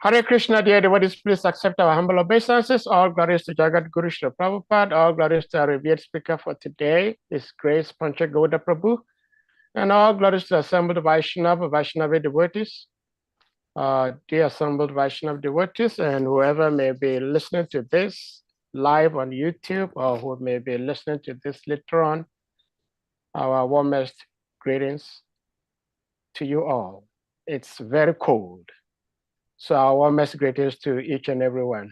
Hare Krishna, dear devotees, please accept our humble obeisances. All glories to Jagat Guru Srila Prabhupada. All glories to our revered speaker for today, His Grace PANCHA GAUDA Prabhu. And all glories to assembled Vaishnava devotees, dear assembled Vaishnava devotees, and whoever may be listening to this live on YouTube or who may be listening to this later on, our warmest greetings to you all. It's very cold. So our warmest greetings to each and every one.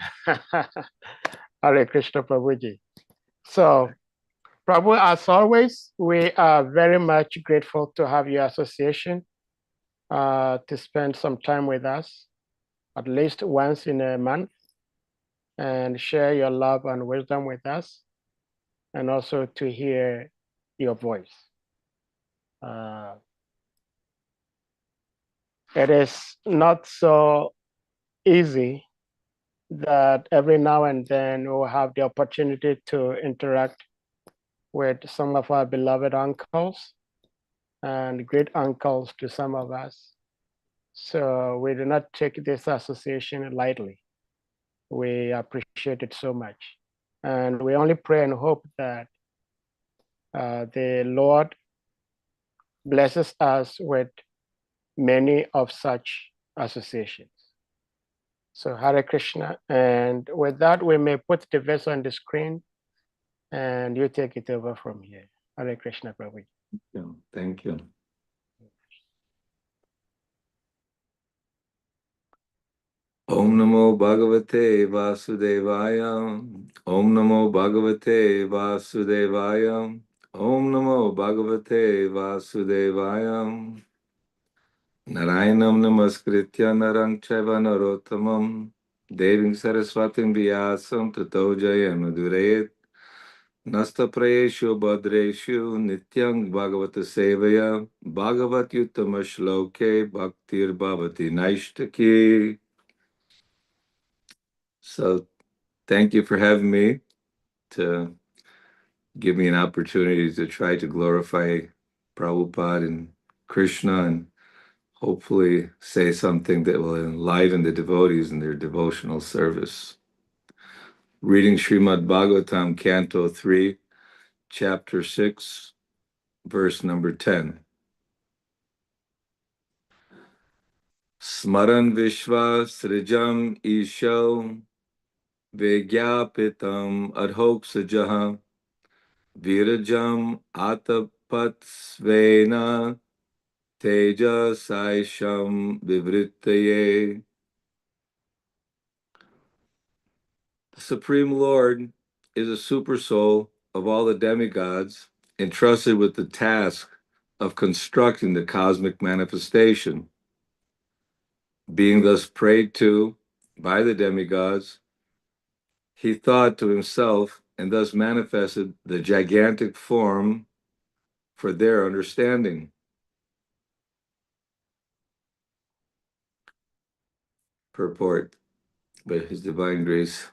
Hare Krishna Prabhuji. So, Prabhu, as always, we are very much grateful to have your association to spend some time with us, at least once in a month, and share your love and wisdom with us, and also to hear your voice. It is not so easy that every now and then we'll have the opportunity to interact with some of our beloved uncles and great uncles to some of us. So we do not take this association lightly. We appreciate it so much. And we only pray and hope that the Lord blesses us with many of such associations. So Hare Krishna. And with that, we may put the verse on the screen and you take it over from here. Hare Krishna, Prabhu. Thank you. Om Namo Bhagavate Vasudevaya. Om Namo Bhagavate Vasudevaya. Om Namo Bhagavate Vasudevaya. Narayanam Namaskritya Narang Chaiva Narottamam Deving Saraswatim Vyasam Tato Jayamadurayet Nasta Prayeshu Bhadreshu Nityang Bhagavata Sevaya Bhagavat Yuttama Shloke Bhaktir Bhavati Naishtaki. So thank you for having me to give me an opportunity to try to glorify Prabhupada and Krishna and hopefully say something that will enliven the devotees in their devotional service. Reading Srimad Bhagavatam, Canto 3, Chapter 6, verse number 10. Smaran Vishwa Srijam Isho Vigyapitam Adhoksajaha Virajam Atapat Svena Teja Saisham Vivrittaye. The Supreme Lord is a super soul of all the demigods entrusted with the task of constructing the cosmic manifestation. Being thus prayed to by the demigods, he thought to himself and thus manifested the gigantic form for their understanding. Purport by His Divine Grace,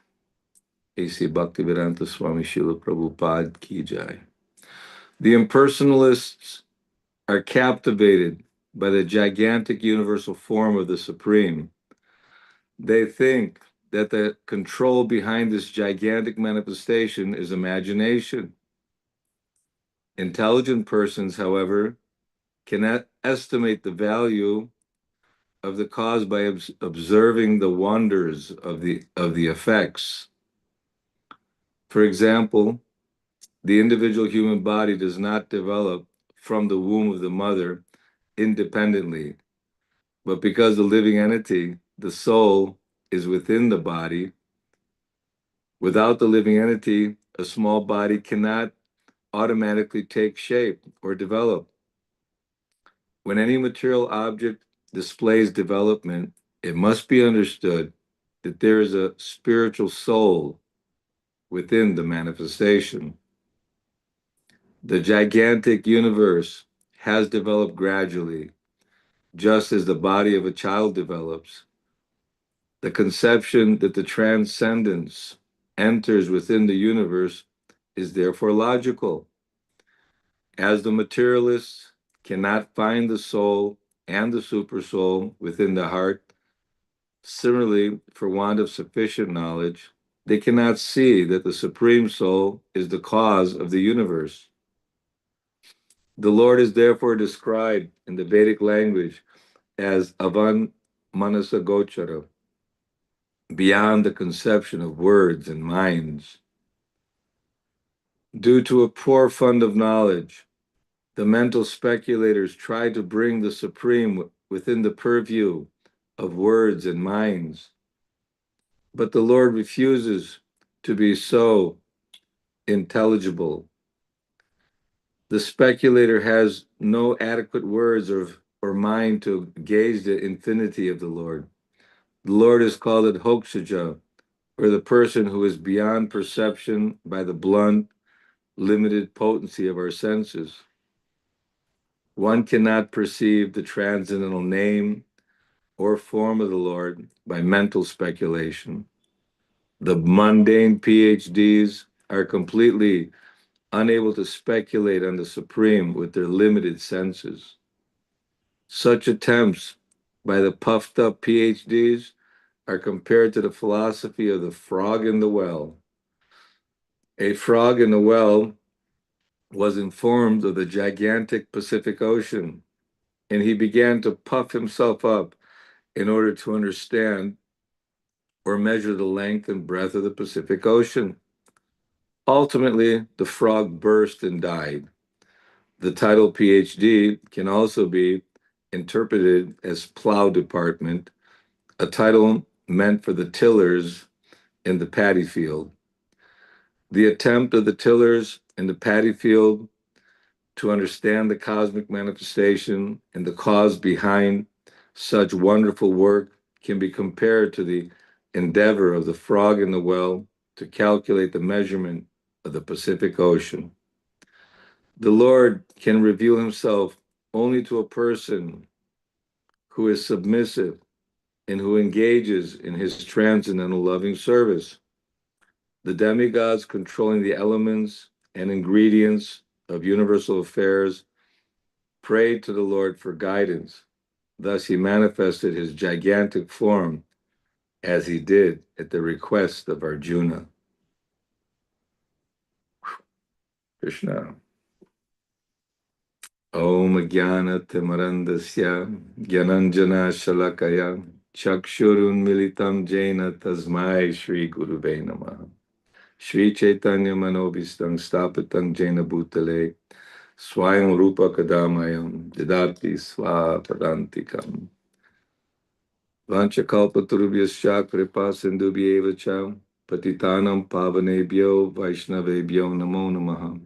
A.C. Bhaktivedanta Swami Srila Prabhupada Ki Jai. The impersonalists are captivated by the gigantic universal form of the Supreme. They think that the control behind this gigantic manifestation is imagination. Intelligent persons, however, cannot estimate the value of the cause by observing the wonders of the effects. For example, the individual human body does not develop from the womb of the mother independently, but because the living entity, the soul, is within the body. Without the living entity, a small body cannot automatically take shape or develop. When any material object displays development, it must be understood that there is a spiritual soul within the manifestation. The gigantic universe has developed gradually, just as the body of a child develops. The conception that the transcendence enters within the universe is therefore logical. As the materialists cannot find the soul and the supersoul within the heart, Similarly, for want of sufficient knowledge, they cannot see that the Supreme Soul is the cause of the universe. The Lord is therefore described in the Vedic language as Avan Manasa Gochara, beyond the conception of words and minds. Due to a poor fund of knowledge, the mental speculators try to bring the Supreme within the purview of words and minds. But the Lord refuses to be so intelligible. The speculator has no adequate words or mind to gauge the infinity of the Lord. The Lord is called a Hokshaja, or the person who is beyond perception by the blunt, limited potency of our senses. One cannot perceive the transcendental name or form of the Lord by mental speculation. The mundane PhDs are completely unable to speculate on the Supreme with their limited senses. Such attempts by the puffed up PhDs are compared to the philosophy of the frog in the well. A frog in the well was informed of the gigantic Pacific Ocean, and he began to puff himself up in order to understand or measure the length and breadth of the Pacific Ocean. Ultimately, the frog burst and died. The title PhD can also be interpreted as plow department, a title meant for the tillers in the paddy field. The attempt of the tillers in the paddy field to understand the cosmic manifestation and the cause behind such wonderful work can be compared to the endeavor of the frog in the well to calculate the measurement of the Pacific Ocean. The Lord can reveal himself only to a person who is submissive and who engages in his transcendental loving service. The demigods controlling the elements and ingredients of universal affairs prayed to the Lord for guidance. Thus, he manifested his gigantic form as he did at the request of Arjuna. Krishna. Om Jnana Timarandasya Gyananjana Shalakaya Chakshurun Militam Jaina Tasmai Shri Guruve Namaha. Shri Chaitanya Manobhistang Stapitang Jaina Bhutale Swayam Rupa Kadamayam Didati Swapadantikam. Vanchakalpaturubhyascha kripa sindhubhyeva cha patitanam pavanebhyo vaishnavebhyo namo namaha.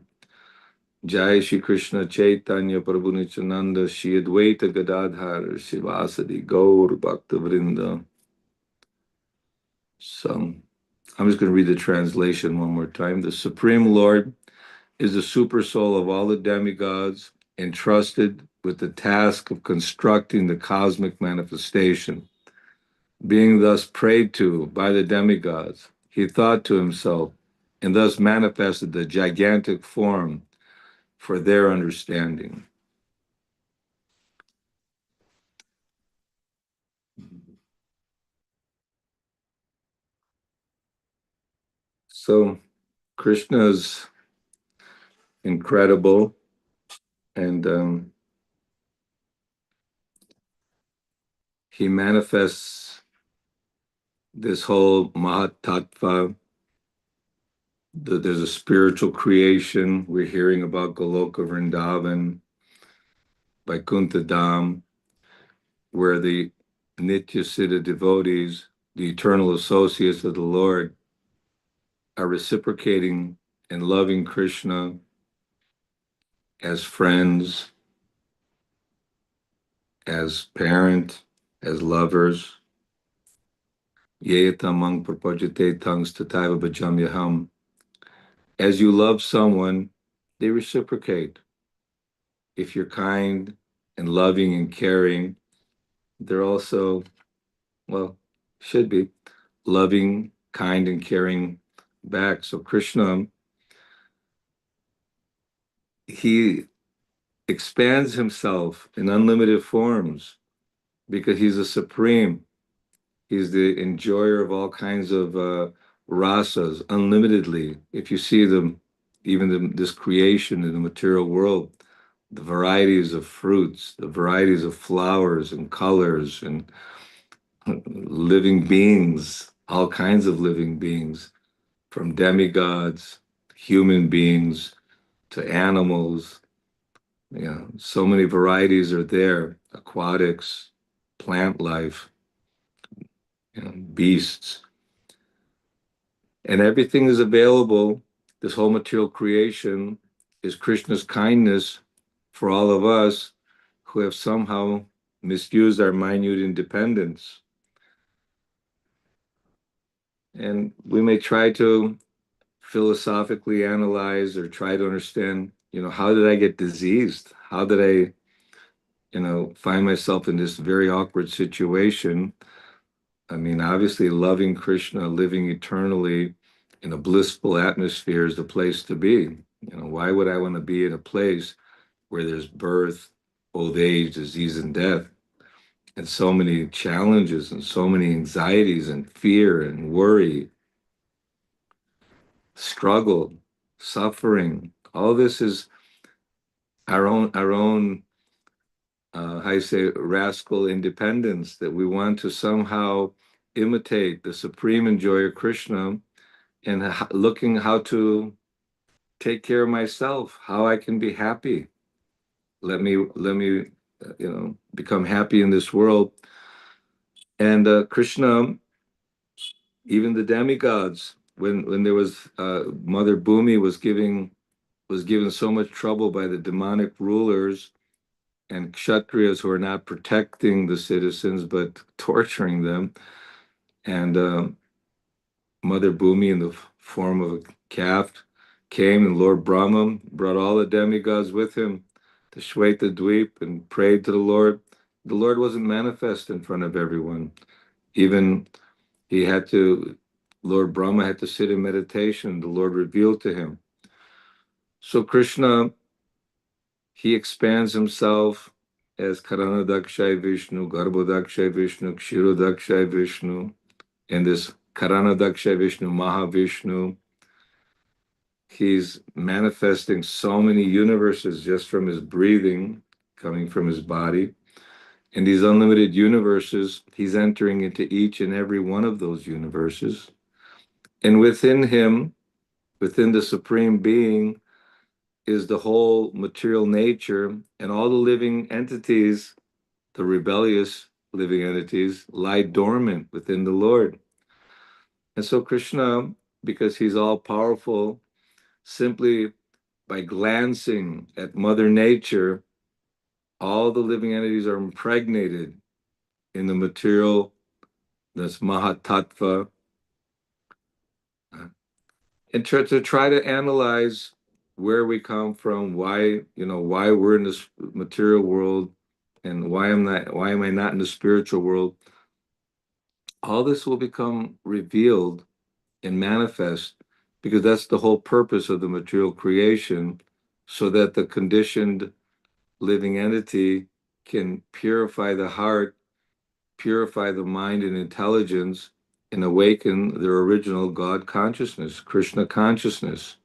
Jai Shri Krishna Chaitanya Prabhu Nityananda Shri Advaita Gadadhar Shivasadi Gaur Bhakta Vrinda. So I'm just going to read the translation one more time. The Supreme Lord is the super soul of all the demigods, entrusted with the task of constructing the cosmic manifestation. Being thus prayed to by the demigods, he thought to himself and thus manifested the gigantic form for their understanding. So Krishna's incredible, and he manifests this whole Mahatattva. There's a spiritual creation. We're hearing about Goloka Vrindavan, Vaikuntha Dham, where the Nitya Siddha devotees, the eternal associates of the Lord, are reciprocating and loving Krishna as friends, as parent, as lovers. Ye tamang prapajate tangs tataiva bhajamyaham. As you love someone, they reciprocate. If you're kind and loving and caring, they're also, well, should be loving, kind, and caring back. So Krishna, he expands himself in unlimited forms because he's a supreme. He's the enjoyer of all kinds of rasas unlimitedly. If you see them, even this creation in the material world, the varieties of fruits, the varieties of flowers and colors and living beings, all kinds of living beings, from demigods, human beings, to animals. So many varieties are there, aquatics, plant life, beasts. And everything is available. This whole material creation is Krishna's kindness for all of us who have somehow misused our minute independence. And we may try to philosophically analyze or try to understand, how did I get diseased? How did I, find myself in this very awkward situation? I mean, obviously, loving Krishna, living eternally in a blissful atmosphere is the place to be. Why would I want to be in a place where there's birth, old age, disease, and death, and so many challenges and so many anxieties and fear and worry, struggle, suffering? All this is our own how you say, rascal independence, that we want to somehow imitate the supreme enjoyer Krishna, and looking how to take care of myself, how I can be happy. Let me become happy in this world. And Krishna, even the demigods, when there was Mother Bhumi was given so much trouble by the demonic rulers and kshatriyas who are not protecting the citizens but torturing them. And Mother Bhumi, in the form of a calf, came, and Lord Brahma brought all the demigods with him to Shweta Dweep and prayed to the Lord. The Lord wasn't manifest in front of everyone. Even he had to, Lord Brahma had to sit in meditation. The Lord revealed to him. So Krishna, he expands himself as Karanadakshay Vishnu, Garbhodakshay Vishnu, Kshirodakshay Vishnu, and this Karanadakshay Vishnu, Mahavishnu. He's manifesting so many universes just from his breathing coming from his body. In these unlimited universes, he's entering into each and every one of those universes. And within him, within the Supreme Being, is the whole material nature, and all the living entities, the rebellious living entities, lie dormant within the Lord. And so Krishna, because he's all powerful, simply by glancing at Mother Nature, all the living entities are impregnated in the material, this Mahatattva, and to try to analyze where we come from, why we're in this material world, and why am I not in the spiritual world. All this will become revealed and manifest, because that's the whole purpose of the material creation, so that the conditioned living entity can purify the heart, purify the mind and intelligence, and awaken their original God consciousness, Krishna consciousness.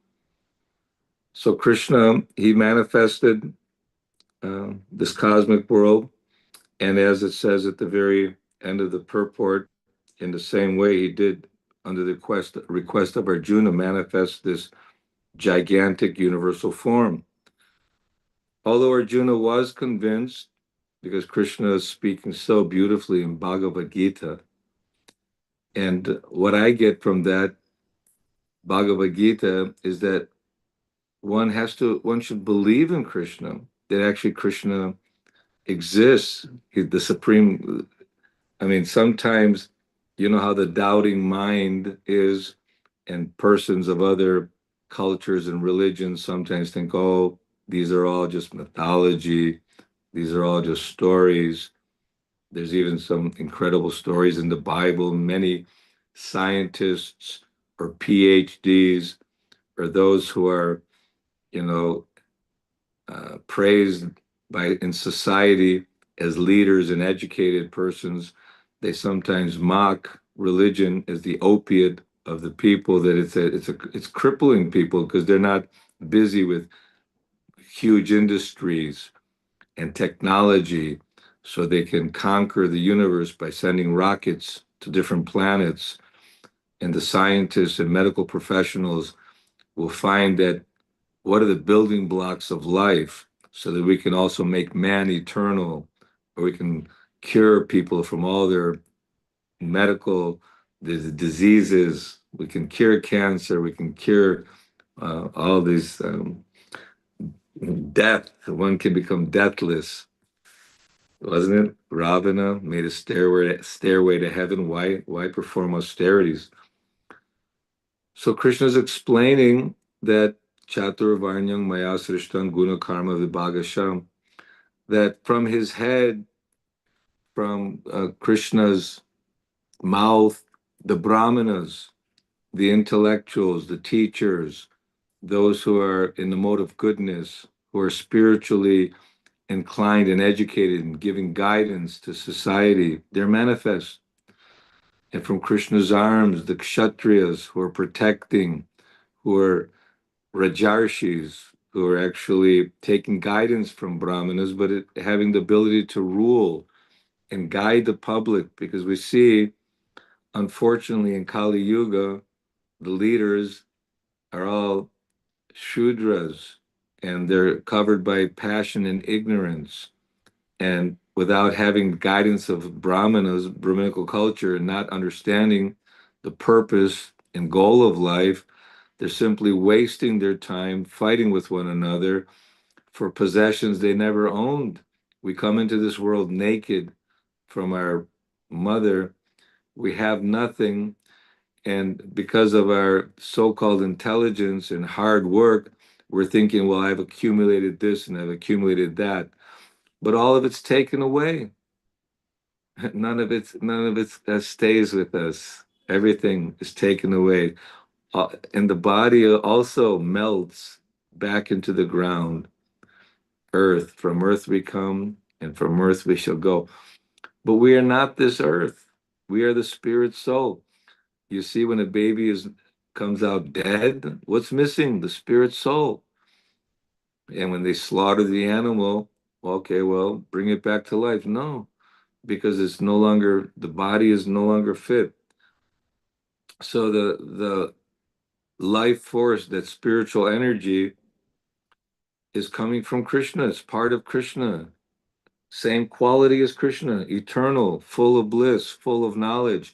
So Krishna, he manifested this cosmic world, and as it says at the very end of the purport, in the same way he did under the request of Arjuna, manifest this gigantic universal form. Although Arjuna was convinced, because Krishna is speaking so beautifully in Bhagavad Gita, and what I get from that Bhagavad Gita is that one should believe in Krishna, that actually Krishna exists, the supreme. I mean, sometimes, how the doubting mind is, and persons of other cultures and religions sometimes think, oh, these are all just mythology, these are all just stories. There's even some incredible stories in the Bible. Many scientists or PhDs or those who are, you know, praised in society as leaders and educated persons, They sometimes mock religion as the opiate of the people, that it's crippling people because they're not busy with huge industries and technology, so they can conquer the universe by sending rockets to different planets. And the scientists and medical professionals will find that what are the building blocks of life, so that we can also make man eternal, or we can cure people from all their medical diseases. We can cure cancer. We can cure all these death. One can become deathless, wasn't it? Ravana made a stairway to heaven. Why perform austerities? So Krishna is explaining that Chaturvarnyam Maya Srishtam Guna Karma Vibhagasham, that from his head, from Krishna's mouth, the brahmanas, the intellectuals, the teachers, those who are in the mode of goodness, who are spiritually inclined and educated and giving guidance to society, they're manifest. And from Krishna's arms, the kshatriyas who are protecting, who are rajarshis, who are actually taking guidance from brahmanas, but having the ability to rule and guide the public, because we see, unfortunately, in Kali Yuga, the leaders are all Shudras, and they're covered by passion and ignorance. And without having guidance of Brahmanas, Brahminical culture, and not understanding the purpose and goal of life, they're simply wasting their time fighting with one another for possessions they never owned. We come into this world naked from our mother. We have nothing. And because of our so-called intelligence and hard work, we're thinking, well, I've accumulated this and I've accumulated that. But all of it's taken away. None of it stays with us. Everything is taken away. And the body also melts back into the ground, earth. From earth we come, and from earth we shall go. But we are not this earth. We are the spirit soul. You see, when a baby comes out dead, what's missing? The spirit soul. And when they slaughter the animal, okay, well, bring it back to life. No, because it's no longer, the body is no longer fit. So the life force, that spiritual energy, is coming from Krishna. It's part of Krishna. Same quality as Krishna, eternal, full of bliss, full of knowledge.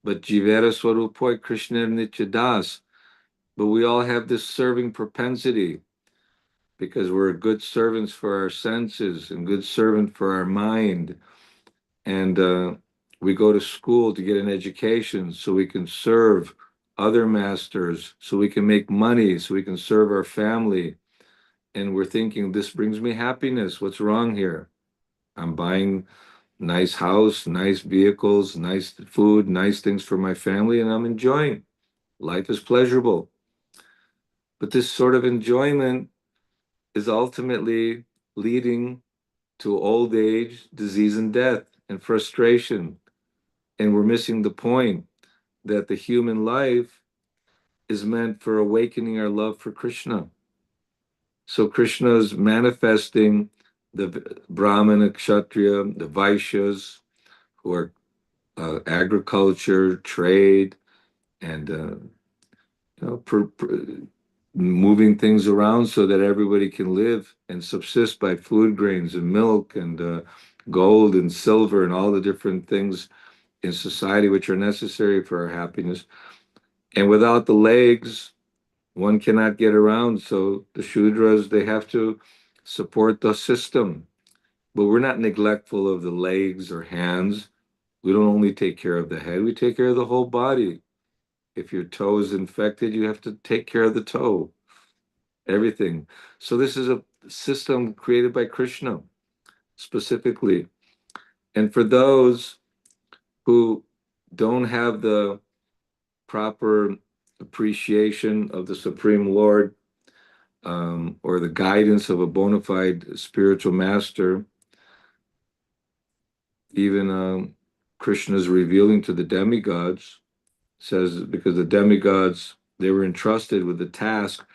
But Jivera Swarupoi Krishna Nityadas. But we all have this serving propensity, because we're good servants for our senses and good servant for our mind. And we go to school to get an education so we can serve other masters, so we can make money, so we can serve our family. And we're thinking, this brings me happiness. What's wrong here? I'm buying nice house, nice vehicles, nice food, nice things for my family, and I'm enjoying. Life is pleasurable. But this sort of enjoyment is ultimately leading to old age, disease, and death, and frustration. And we're missing the point that the human life is meant for awakening our love for Krishna. So Krishna is manifesting the Brahmana, Kshatriya, the Vaishyas, who are agriculture, trade, and moving things around so that everybody can live and subsist by food grains and milk and gold and silver and all the different things in society which are necessary for our happiness. And without the legs, one cannot get around. So the Shudras, they have to support the system. But we're not neglectful of the legs or hands. We don't only take care of the head, we take care of the whole body. If your toe is infected, you have to take care of the toe, everything. So this is a system created by Krishna specifically. And for those who don't have the proper appreciation of the Supreme Lord, or the guidance of a bona fide spiritual master, even Krishna is revealing to the demigods, says because the demigods, they were entrusted with the task.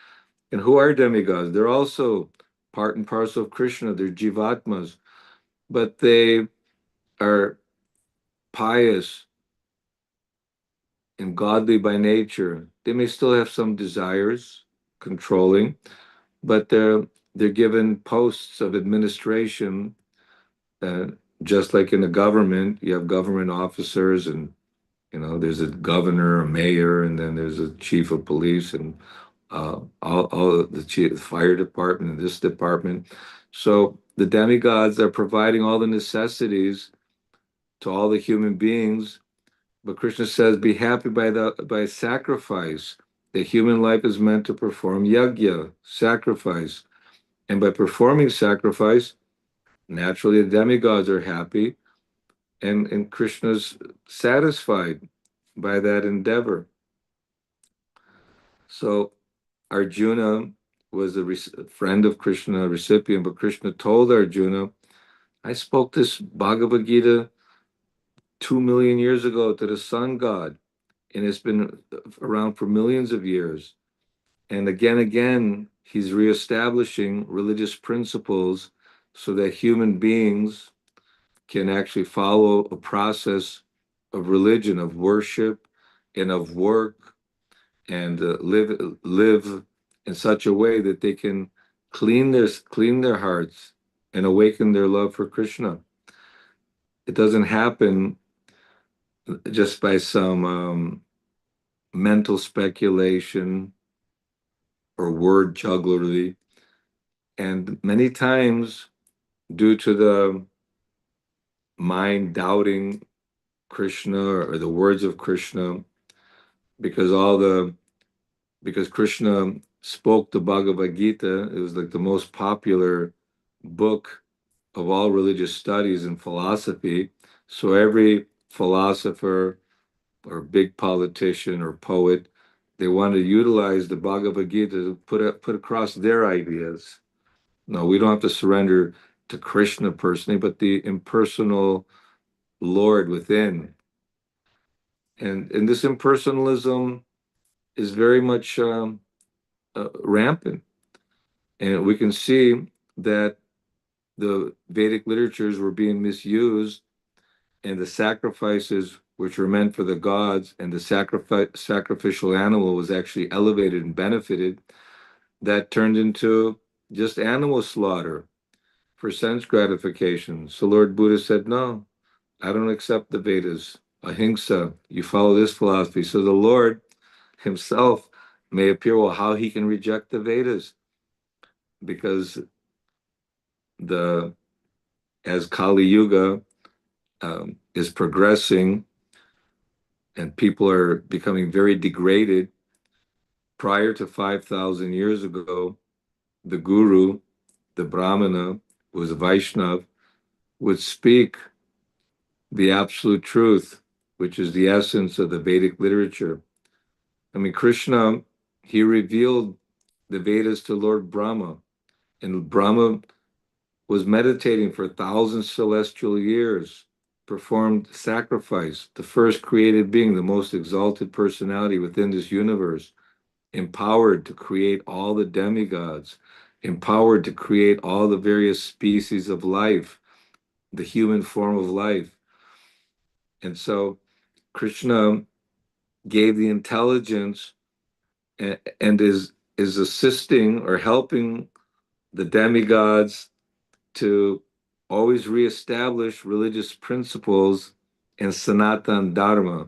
And who are demigods? They're also part and parcel of Krishna. They're jivatmas, but they are pious and godly by nature. They may still have some desires, controlling, but they're given posts of administration. Uh, just like in the government, you have government officers, and there's a governor, a mayor, and then there's a chief of police, and all the chief of the fire department and this department. So the demigods are providing all the necessities to all the human beings. But Krishna says, be happy by sacrifice. The human life is meant to perform yajna, sacrifice. And by performing sacrifice, naturally the demigods are happy, and Krishna's satisfied by that endeavor. So Arjuna was a friend of Krishna, a recipient, but Krishna told Arjuna, I spoke this Bhagavad Gita 2 million years ago to the sun god, and it's been around for millions of years. And again, he's reestablishing religious principles so that human beings can actually follow a process of religion, of worship, and of work, and live in such a way that they can clean their hearts and awaken their love for Krishna. It doesn't happen just by some mental speculation or word jugglery. And many times, due to the mind doubting Krishna or the words of Krishna, because Krishna spoke the Bhagavad Gita, it was like the most popular book of all religious studies and philosophy. So every philosopher or big politician or poet, they want to utilize the Bhagavad Gita to put across their ideas. No, we don't have to surrender to Krishna personally, but the impersonal Lord within. And this impersonalism is very much rampant. And we can see that the Vedic literatures were being misused, and the sacrifices which were meant for the gods and the sacrificial animal was actually elevated and benefited, that turned into just animal slaughter for sense gratification. So Lord Buddha said, no, I don't accept the Vedas. Ahimsa, you follow this philosophy. So the Lord himself may appear, well, how he can reject the Vedas? Because as Kali Yuga is progressing and people are becoming very degraded, prior to 5,000 years ago, the Guru, the Brahmana, who was a Vaishnav, would speak the absolute truth, which is the essence of the Vedic literature. I mean, Krishna, he revealed the Vedas to Lord Brahma, and Brahma was meditating for 1,000 celestial years, performed sacrifice, the first created being, the most exalted personality within this universe, empowered to create all the demigods, empowered to create all the various species of life, the human form of life. And so Krishna gave the intelligence and is assisting or helping the demigods to always reestablish religious principles and Sanatan Dharma,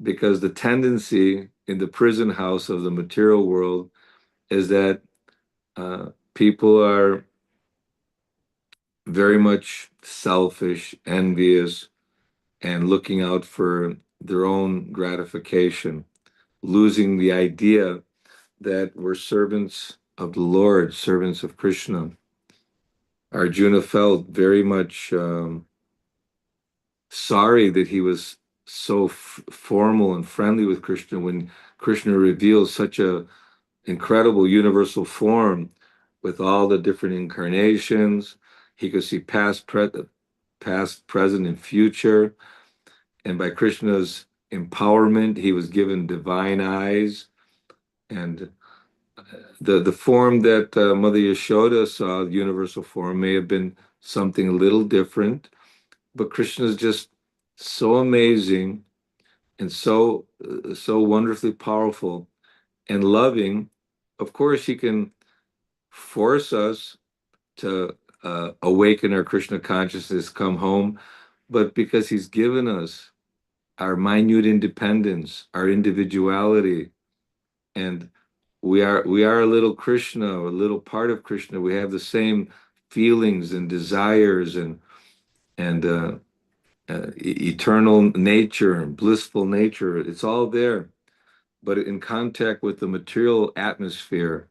because the tendency in the prison house of the material world is that people are very much selfish, envious, and looking out for their own gratification, losing the idea that we're servants of the Lord, servants of Krishna. Arjuna felt very much sorry that he was so formal and friendly with Krishna when Krishna reveals such a incredible universal form with all the different incarnations. He could see past, present, and future. and by Krishna's empowerment, he was given divine eyes. And the form that Mother Yashoda saw, the universal form, may have been something a little different, but Krishna is just so amazing and so wonderfully powerful and loving. Of course, he can force us to awaken our Krishna consciousness, come home, but because he's given us our minute independence, our individuality, and we are a little Krishna, a little part of Krishna. We have the same feelings and desires and eternal nature and blissful nature. It's all there, but in contact with the material atmosphere,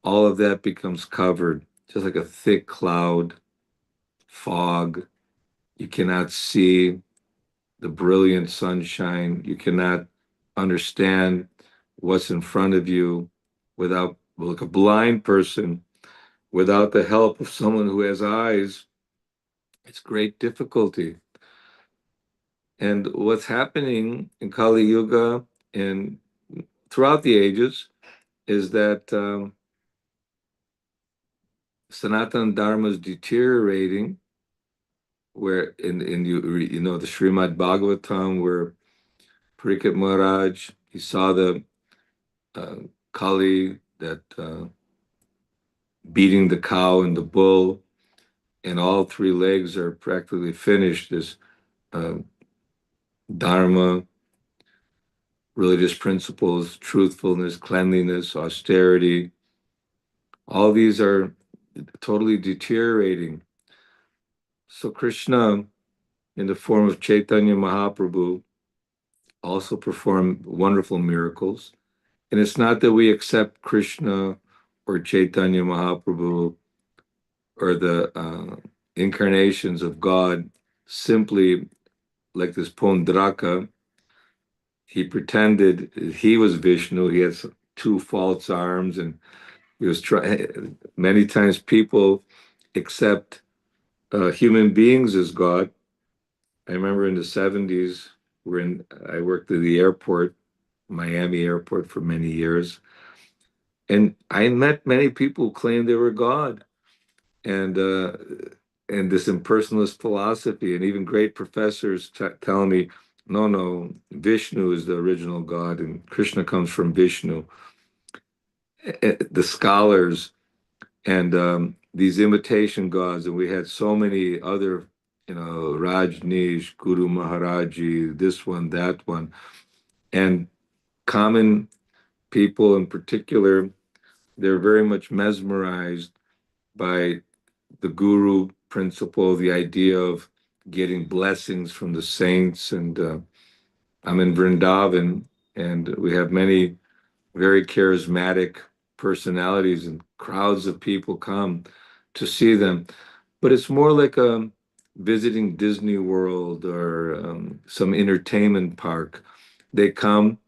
all of that becomes covered, just like a thick cloud, fog. You cannot see the brilliant sunshine. You cannot understand what's in front of you without, like a blind person, without the help of someone who has eyes. It's great difficulty. And what's happening in Kali Yuga and throughout the ages is that Sanatana Dharma is deteriorating. Where in you know the Srimad Bhagavatam, where Parikshit Maharaj, he saw the uh, Kali that beating the cow and the bull, and all three legs are practically finished. This uh, Dharma, religious principles, truthfulness, cleanliness, austerity, all these are totally deteriorating. So Krishna, in the form of Chaitanya Mahaprabhu, also performed wonderful miracles. And it's not that we accept Krishna or Chaitanya Mahaprabhu or the incarnations of God simply like this Pondraka. He pretended he was Vishnu. He had two false arms, and he was trying. Many times people accept human beings as God. I remember in the 70s, I worked at the airport, Miami airport, for many years. And I met many people who claimed they were God. And this impersonalist philosophy, and even great professors telling me, no, Vishnu is the original God, and Krishna comes from Vishnu. The scholars and these imitation gods, and we had so many other, Rajneesh, Guru Maharaji, this one, that one, and common people in particular, they're very much mesmerized by the guru principle, the idea of getting blessings from the saints. And I'm in Vrindavan, and we have many very charismatic personalities, and crowds of people come to see them. But it's more like visiting Disney World or some entertainment park. They come,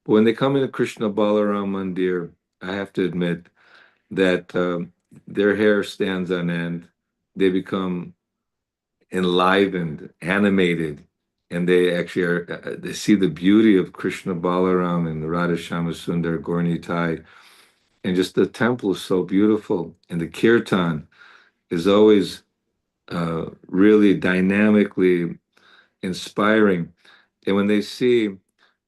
when they come into Krishna Balaram Mandir, I have to admit that their hair stands on end. They become enlivened, animated, and they actually they see the beauty of Krishna Balaram and Radha Shama Sundar Gornitai. And just the temple is so beautiful. And the kirtan is always really dynamically inspiring. And when they see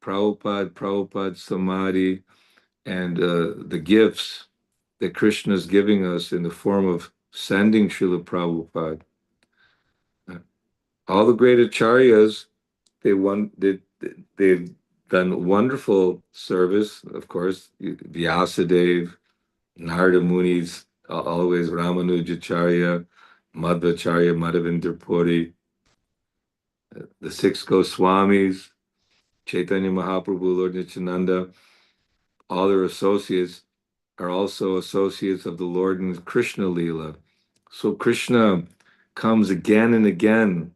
Prabhupada Samadhi, and the gifts that Krishna is giving us in the form of sending Srila Prabhupada. All the great acharyas, they've done wonderful service, of course, Vyasadeva, Narada Muni's, always Ramanujacharya, Madhvacharya, Madhavendra Puri, the six Goswamis, Chaitanya Mahaprabhu, Lord Nityananda, all their associates are also associates of the Lord in Krishna Leela. So Krishna comes again and again.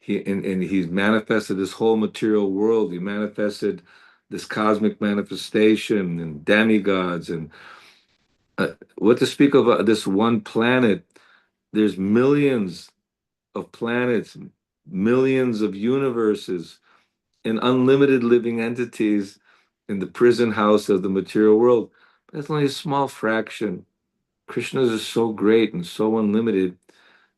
And he's manifested this whole material world. He manifested this cosmic manifestation and demigods. And what to speak of this one planet? There's millions of planets, millions of universes and unlimited living entities in the prison house of the material world. That's only a small fraction. Krishna is so great and so unlimited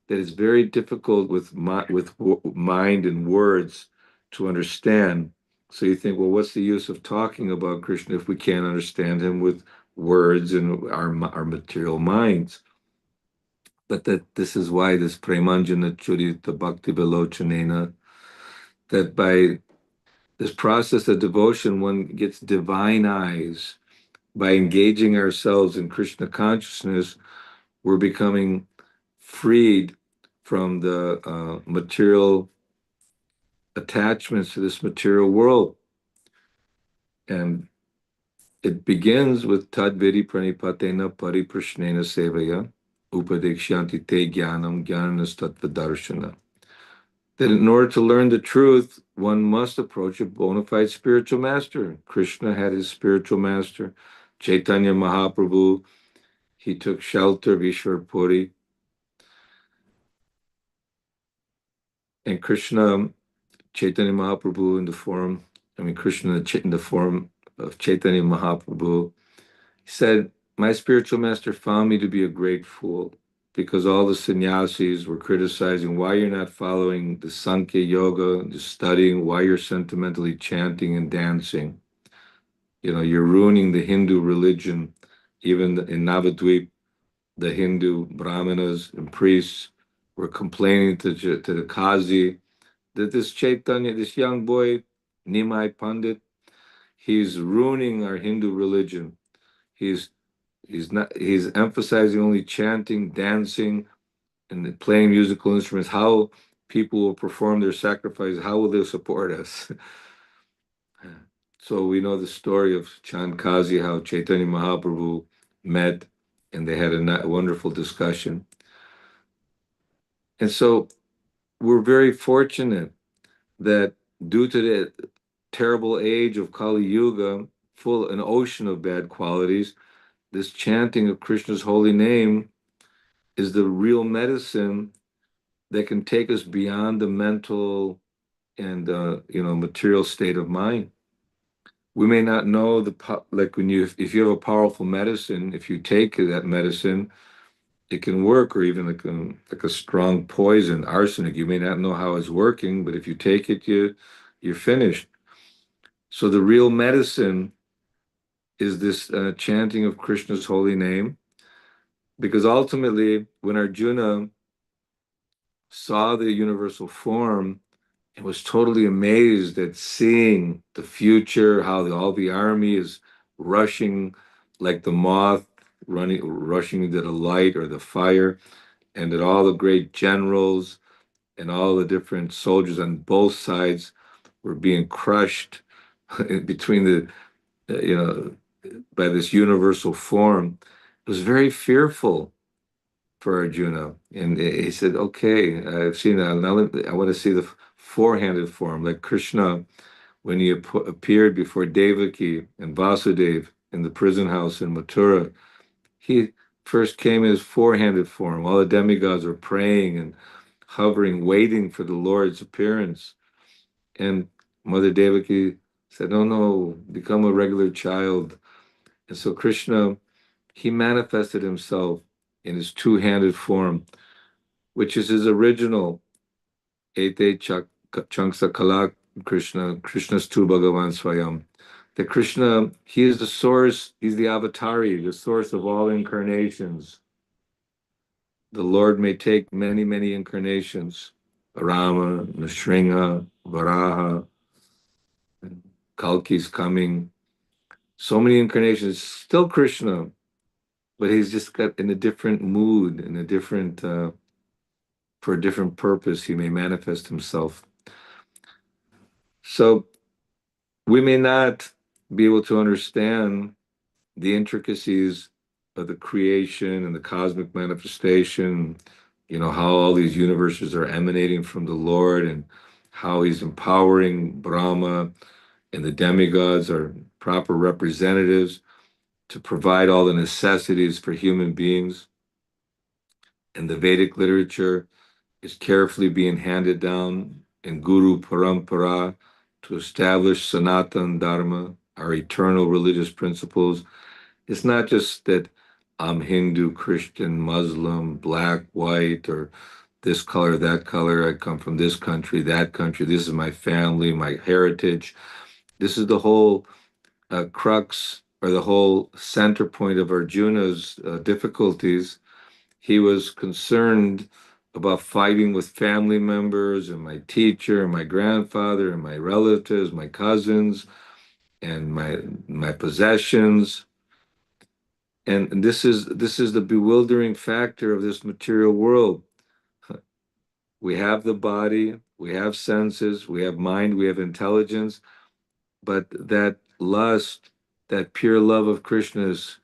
that it's very difficult with mind and words to understand. So you think, well, what's the use of talking about Krishna if we can't understand him with words and our material minds? But that this is why this Premanjana Churita Bhakti Velochanena, that by this process of devotion, one gets divine eyes. By engaging ourselves in Krishna consciousness, we're becoming freed from the material attachments to this material world. And it begins with Tadvidi Pranipatena Pariprashnena Sevaya Upadekshanti Te Jnanam Jnananas Tattva Darshana. That in order to learn the truth, one must approach a bona fide spiritual master. Krishna had his spiritual master. Chaitanya Mahaprabhu, he took shelter of Ishwar Puri. And Krishna, Chaitanya Mahaprabhu Krishna in the form of Chaitanya Mahaprabhu, he said, my spiritual master found me to be a great fool because all the sannyasis were criticizing why you're not following the Sankhya Yoga, just studying, why you're sentimentally chanting and dancing. You're ruining the Hindu religion. Even in Navadvip, the Hindu brahmanas and priests were complaining to the Qazi that this Chaitanya, this young boy, Nimai Pandit, he's ruining our Hindu religion. He's emphasizing only chanting, dancing, and playing musical instruments. How people will perform their sacrifice, how will they support us? So we know the story of Chand Kazi, how Chaitanya Mahaprabhu met and they had a wonderful discussion. And so we're very fortunate that due to the terrible age of Kali Yuga, full an ocean of bad qualities, this chanting of Krishna's holy name is the real medicine that can take us beyond the mental and material state of mind. We may not know like if you have a powerful medicine, if you take that medicine, it can work, or even like a strong poison, arsenic. You may not know how it's working, but if you take it, you're finished. So the real medicine is this chanting of Krishna's holy name, because ultimately, when Arjuna saw the universal form, and was totally amazed at seeing the future, how all the army is rushing like the moth, rushing into the light or the fire, and that all the great generals and all the different soldiers on both sides were being crushed between by this universal form. It was very fearful for Arjuna. And he said, okay, I've seen that. Now I want to see the four-handed form, like Krishna, when he appeared before Devaki and Vasudeva in the prison house in Mathura. He first came in his four-handed form. All the demigods were praying and hovering, waiting for the Lord's appearance. And Mother Devaki said, no, become a regular child. And so Krishna, he manifested himself in his two-handed form, which is his original Ete Chanksa Kala Krishna, Krishna's Tu Bhagavan Swayam. That Krishna, he is the source, he's the avatari, the source of all incarnations. The Lord may take many, many incarnations. Rama, Nrsimha, Varaha, Kalki's coming. So many incarnations, still Krishna, but he's just got in a different mood, in a different, for a different purpose, he may manifest himself. So we may not be able to understand the intricacies of the creation and the cosmic manifestation, how all these universes are emanating from the Lord and how he's empowering Brahma and the demigods are proper representatives to provide all the necessities for human beings. And the Vedic literature is carefully being handed down and Guru Parampara to establish Sanatan Dharma, our eternal religious principles. It's not just that I'm Hindu, Christian, Muslim, black, white, or this color, that color. I come from this country, that country. This is my family, my heritage. This is the whole crux or the whole center point of Arjuna's difficulties. He was concerned about fighting with family members and my teacher and my grandfather and my relatives, my cousins, and my possessions. And this is the bewildering factor of this material world. We have the body, we have senses, we have mind, we have intelligence, but that lust, that pure love of Krishna is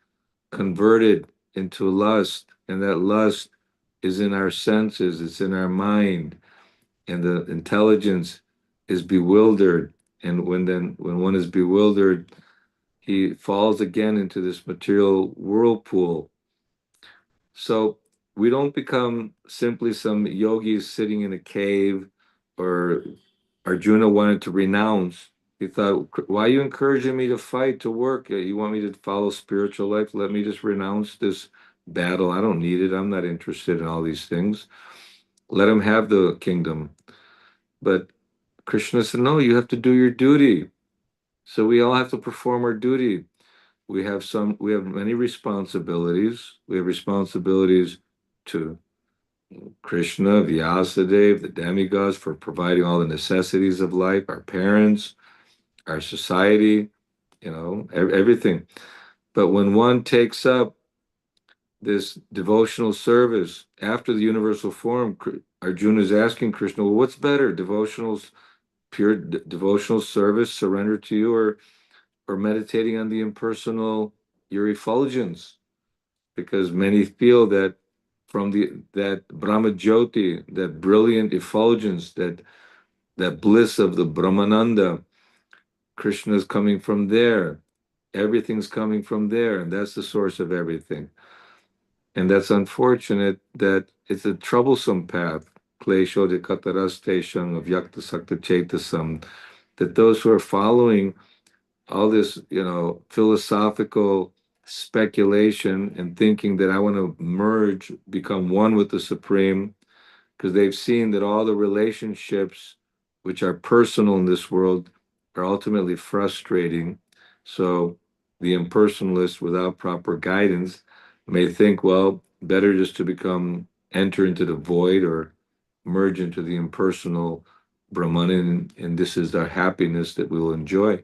converted into lust, and that lust is in our senses, it's in our mind, and the intelligence is bewildered. And when one is bewildered, he falls again into this material whirlpool. So we don't become simply some yogis sitting in a cave, or Arjuna wanted to renounce. He thought, why are you encouraging me to fight, to work? You want me to follow spiritual life? Let me just renounce this battle. I don't need it. I'm not interested in all these things. Let him have the kingdom. But Krishna said, no, you have to do your duty. So we all have to perform our duty. We have many responsibilities. We have responsibilities to Krishna, Vyasadeva, the demigods, for providing all the necessities of life, our parents, our society, everything. But when one takes up this devotional service after the universal form, Arjuna is asking Krishna, well, what's better, pure devotional service, surrender to you, or meditating on the impersonal, your effulgence? Because many feel that from that Brahma Jyoti, that brilliant effulgence, that bliss of the Brahmananda, Krishna is coming from there. Everything's coming from there, and that's the source of everything. And that's unfortunate that it's a troublesome path. Klesho de katarasteshang of yakta sakta chetasam, that those who are following all this, philosophical speculation and thinking that I want to merge, become one with the Supreme, because they've seen that all the relationships which are personal in this world are ultimately frustrating. So the impersonalist, without proper guidance, may think, well, better just to enter into the void or merge into the impersonal Brahman, and this is our happiness that we will enjoy.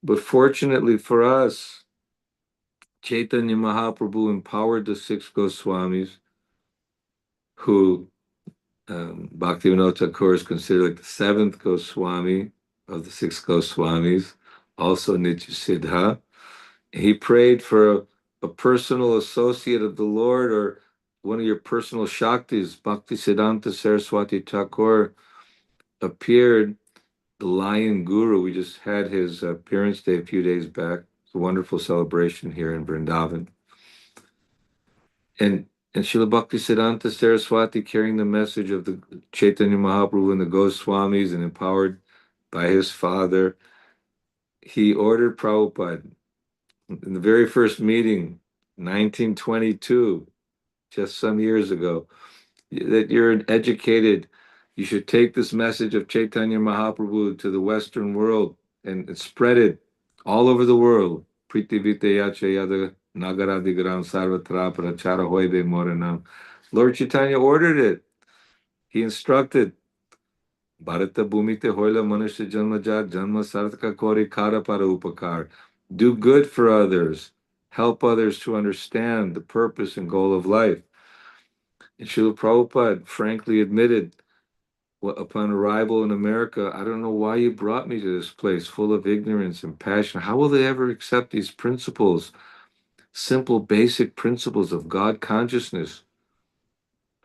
But fortunately for us, Chaitanya Mahaprabhu empowered the six Goswamis, who Bhaktivinoda Thakur is considered like the seventh Goswami of the six Goswamis, also Nityasiddha. He prayed for a personal associate of the Lord, or one of your personal Shaktis. Bhaktisiddhanta Saraswati Thakur appeared, the Lion Guru. We just had his appearance day a few days back. It's a wonderful celebration here in Vrindavan. And Srila Bhaktisiddhanta Saraswati, carrying the message of the Chaitanya Mahaprabhu and the Goswamis and empowered by his father, he ordered Prabhupada in the very first meeting, 1922, just some years ago, that you're educated. You should take this message of Chaitanya Mahaprabhu to the Western world and spread it all over the world. Lord Chaitanya ordered it. He instructed, Bharata Bhumite Hoila Manusya Janmajat Janma Sarthaka Kori Kara Para Upakar. Do good for others. Help others to understand the purpose and goal of life. And Srila Prabhupada frankly admitted, upon arrival in America, I don't know why you brought me to this place full of ignorance and passion. How will they ever accept these principles, simple, basic principles of God consciousness?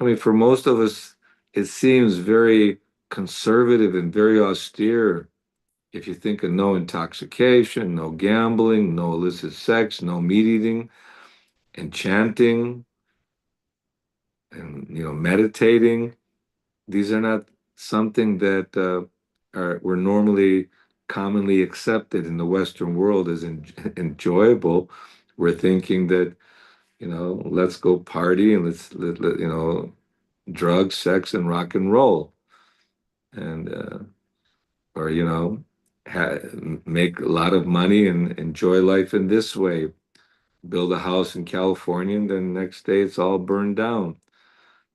I mean, for most of us, it seems very conservative and very austere. If you think of no intoxication, no gambling, no illicit sex, no meat eating, and chanting, and meditating, These are not something that were normally commonly accepted in the Western world as enjoyable. We're thinking that, let's go party and drugs, sex, and rock and roll, and or make a lot of money and enjoy life in this way. Build a house in California, and then the next day it's all burned down.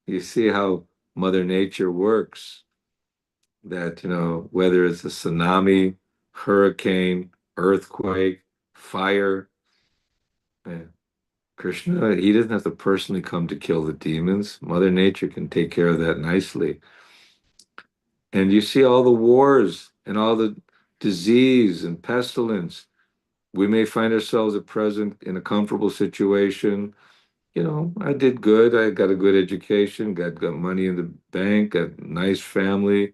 You see how Mother Nature works. That whether it's a tsunami, hurricane, earthquake, fire, eh, Krishna, he doesn't have to personally come to kill the demons. Mother Nature can take care of that nicely. And you see all the wars and all the disease and pestilence. We may find ourselves at present in a comfortable situation. I did good. I got a good education, got money in the bank, got a nice family.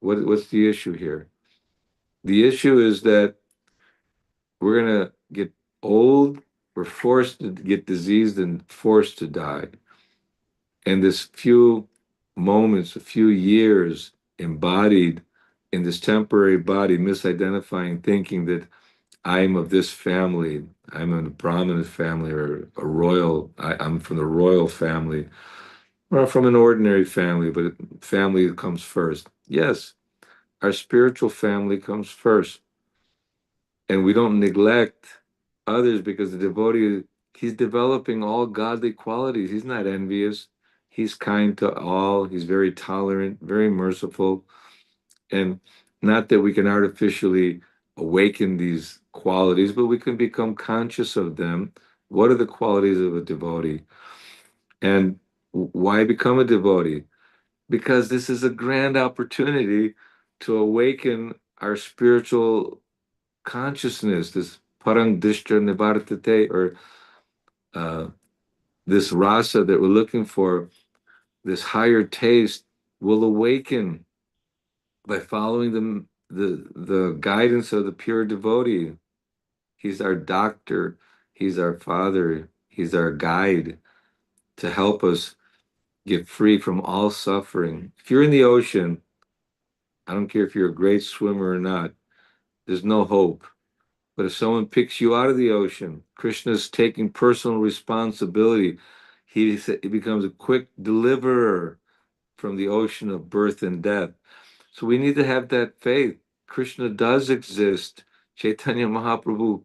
What's the issue here? The issue is that we're gonna get old, we're forced to get diseased and forced to die. And this few moments, a few years embodied in this temporary body, misidentifying, thinking that I'm of this family, I'm in a prominent family or a royal, I'm from the royal family, or from an ordinary family, but family comes first. Yes, our spiritual family comes first. And we don't neglect others because the devotee, he's developing all godly qualities. He's not envious. He's kind to all. He's very tolerant, very merciful. And not that we can artificially awaken these qualities, but we can become conscious of them. What are the qualities of a devotee? And why become a devotee? Because this is a grand opportunity to awaken our spiritual consciousness, this parang dishya nivartate, or uh, this rasa that we're looking for, this higher taste, will awaken by following the guidance of the pure devotee. He's our doctor, he's our father, he's our guide to help us get free from all suffering. If you're in the ocean, I don't care if you're a great swimmer or not, there's no hope. But if someone picks you out of the ocean, Krishna's taking personal responsibility. He becomes a quick deliverer from the ocean of birth and death. So we need to have that faith. Krishna does exist. Chaitanya Mahaprabhu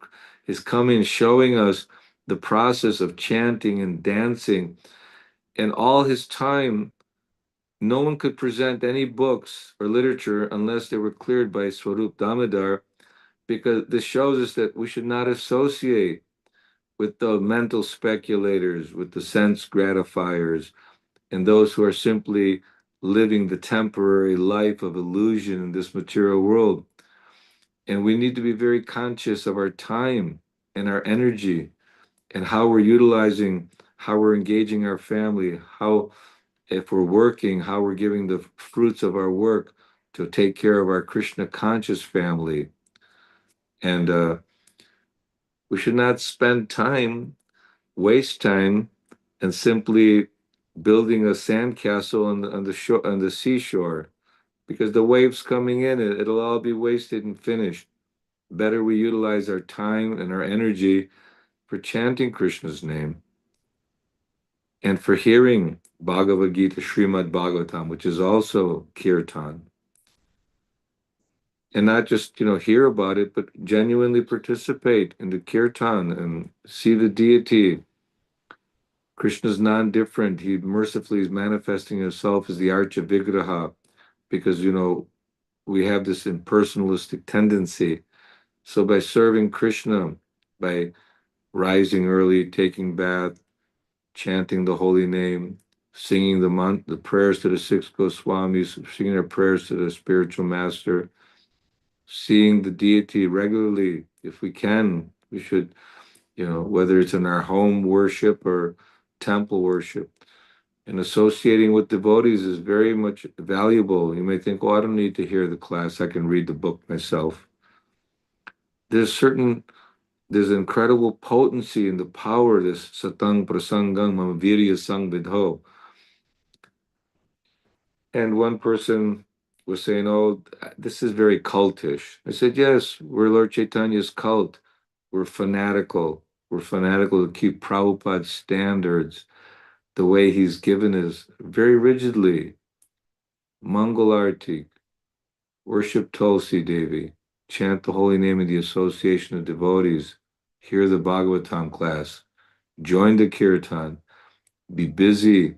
is coming, showing us the process of chanting and dancing. And all his time, no one could present any books or literature unless they were cleared by Swarup Damodar, because this shows us that we should not associate with the mental speculators, with the sense gratifiers, and those who are simply living the temporary life of illusion in this material world. And we need to be very conscious of our time and our energy and how we're utilizing, how we're engaging our family, how, if we're working, how we're giving the fruits of our work to take care of our Krishna conscious family. And we should not spend time, waste time, and simply building a sandcastle on the shore, on the seashore, because the waves coming in, it'll all be wasted and finished. Better we utilize our time and our energy for chanting Krishna's name and for hearing Bhagavad Gita, Srimad Bhagavatam, which is also kirtan. And not just, hear about it, but genuinely participate in the kirtan and see the deity. Krishna's non-different. He mercifully is manifesting himself as the Archa Vigraha, because, we have this impersonalistic tendency. So by serving Krishna, by rising early, taking bath, chanting the holy name, singing the prayers to the six Goswamis, singing our prayers to the spiritual master, seeing the deity regularly, if we can, we should, whether it's in our home worship or temple worship. And associating with devotees is very much valuable. You may think, oh, I don't need to hear the class, I can read the book myself. There's incredible potency in the power of this satang prasangam mamavirya sang vidho. And one person was saying, "Oh, this is very cultish." I said, "Yes, we're Lord Chaitanya's cult. We're fanatical. We're fanatical to keep Prabhupada's standards, the way he's given us, very rigidly. Mangal Arti, worship Tulsi Devi, chant the holy name of the Association of Devotees, hear the Bhagavatam class, join the Kirtan, be busy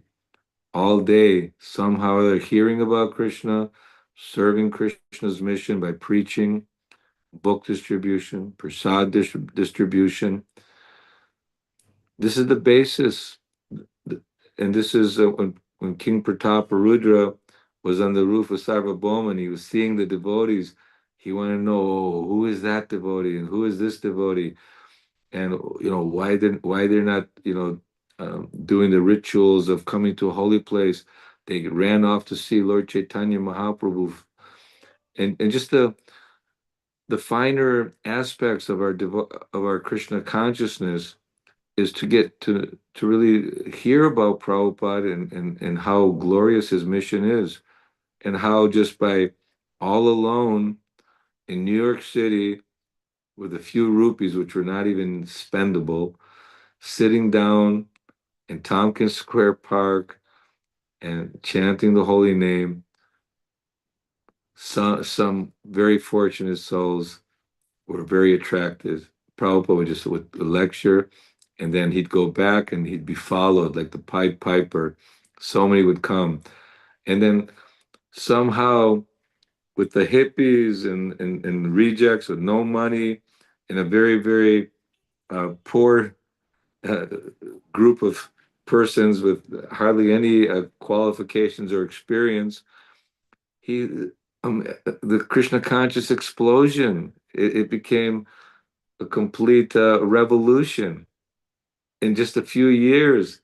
all day, somehow they're hearing about Krishna, serving Krishna's mission by preaching, book distribution, prasad distribution. This is the basis. And this is when King Prataparudra was on the roof of Sarvabhauma and he was seeing the devotees. He wanted to know, oh, who is that devotee and who is this devotee, and why they're not doing the rituals of coming to a holy place. They ran off to see Lord Chaitanya Mahaprabhu, and just the finer aspects of our Krishna consciousness is to get to really hear about Prabhupada and how glorious his mission is, and how just by all alone in New York City with a few rupees, which were not even spendable, sitting down in Tompkins Square Park and chanting the holy name. Some very fortunate souls were very attracted. Prabhupada would lecture, and then he'd go back and he'd be followed like the Pied Piper. So many would come. And then somehow, with the hippies and rejects with no money, and a very, very poor uh, group of persons with hardly any qualifications or experience, he the Krishna conscious explosion. It became a complete revolution in just a few years.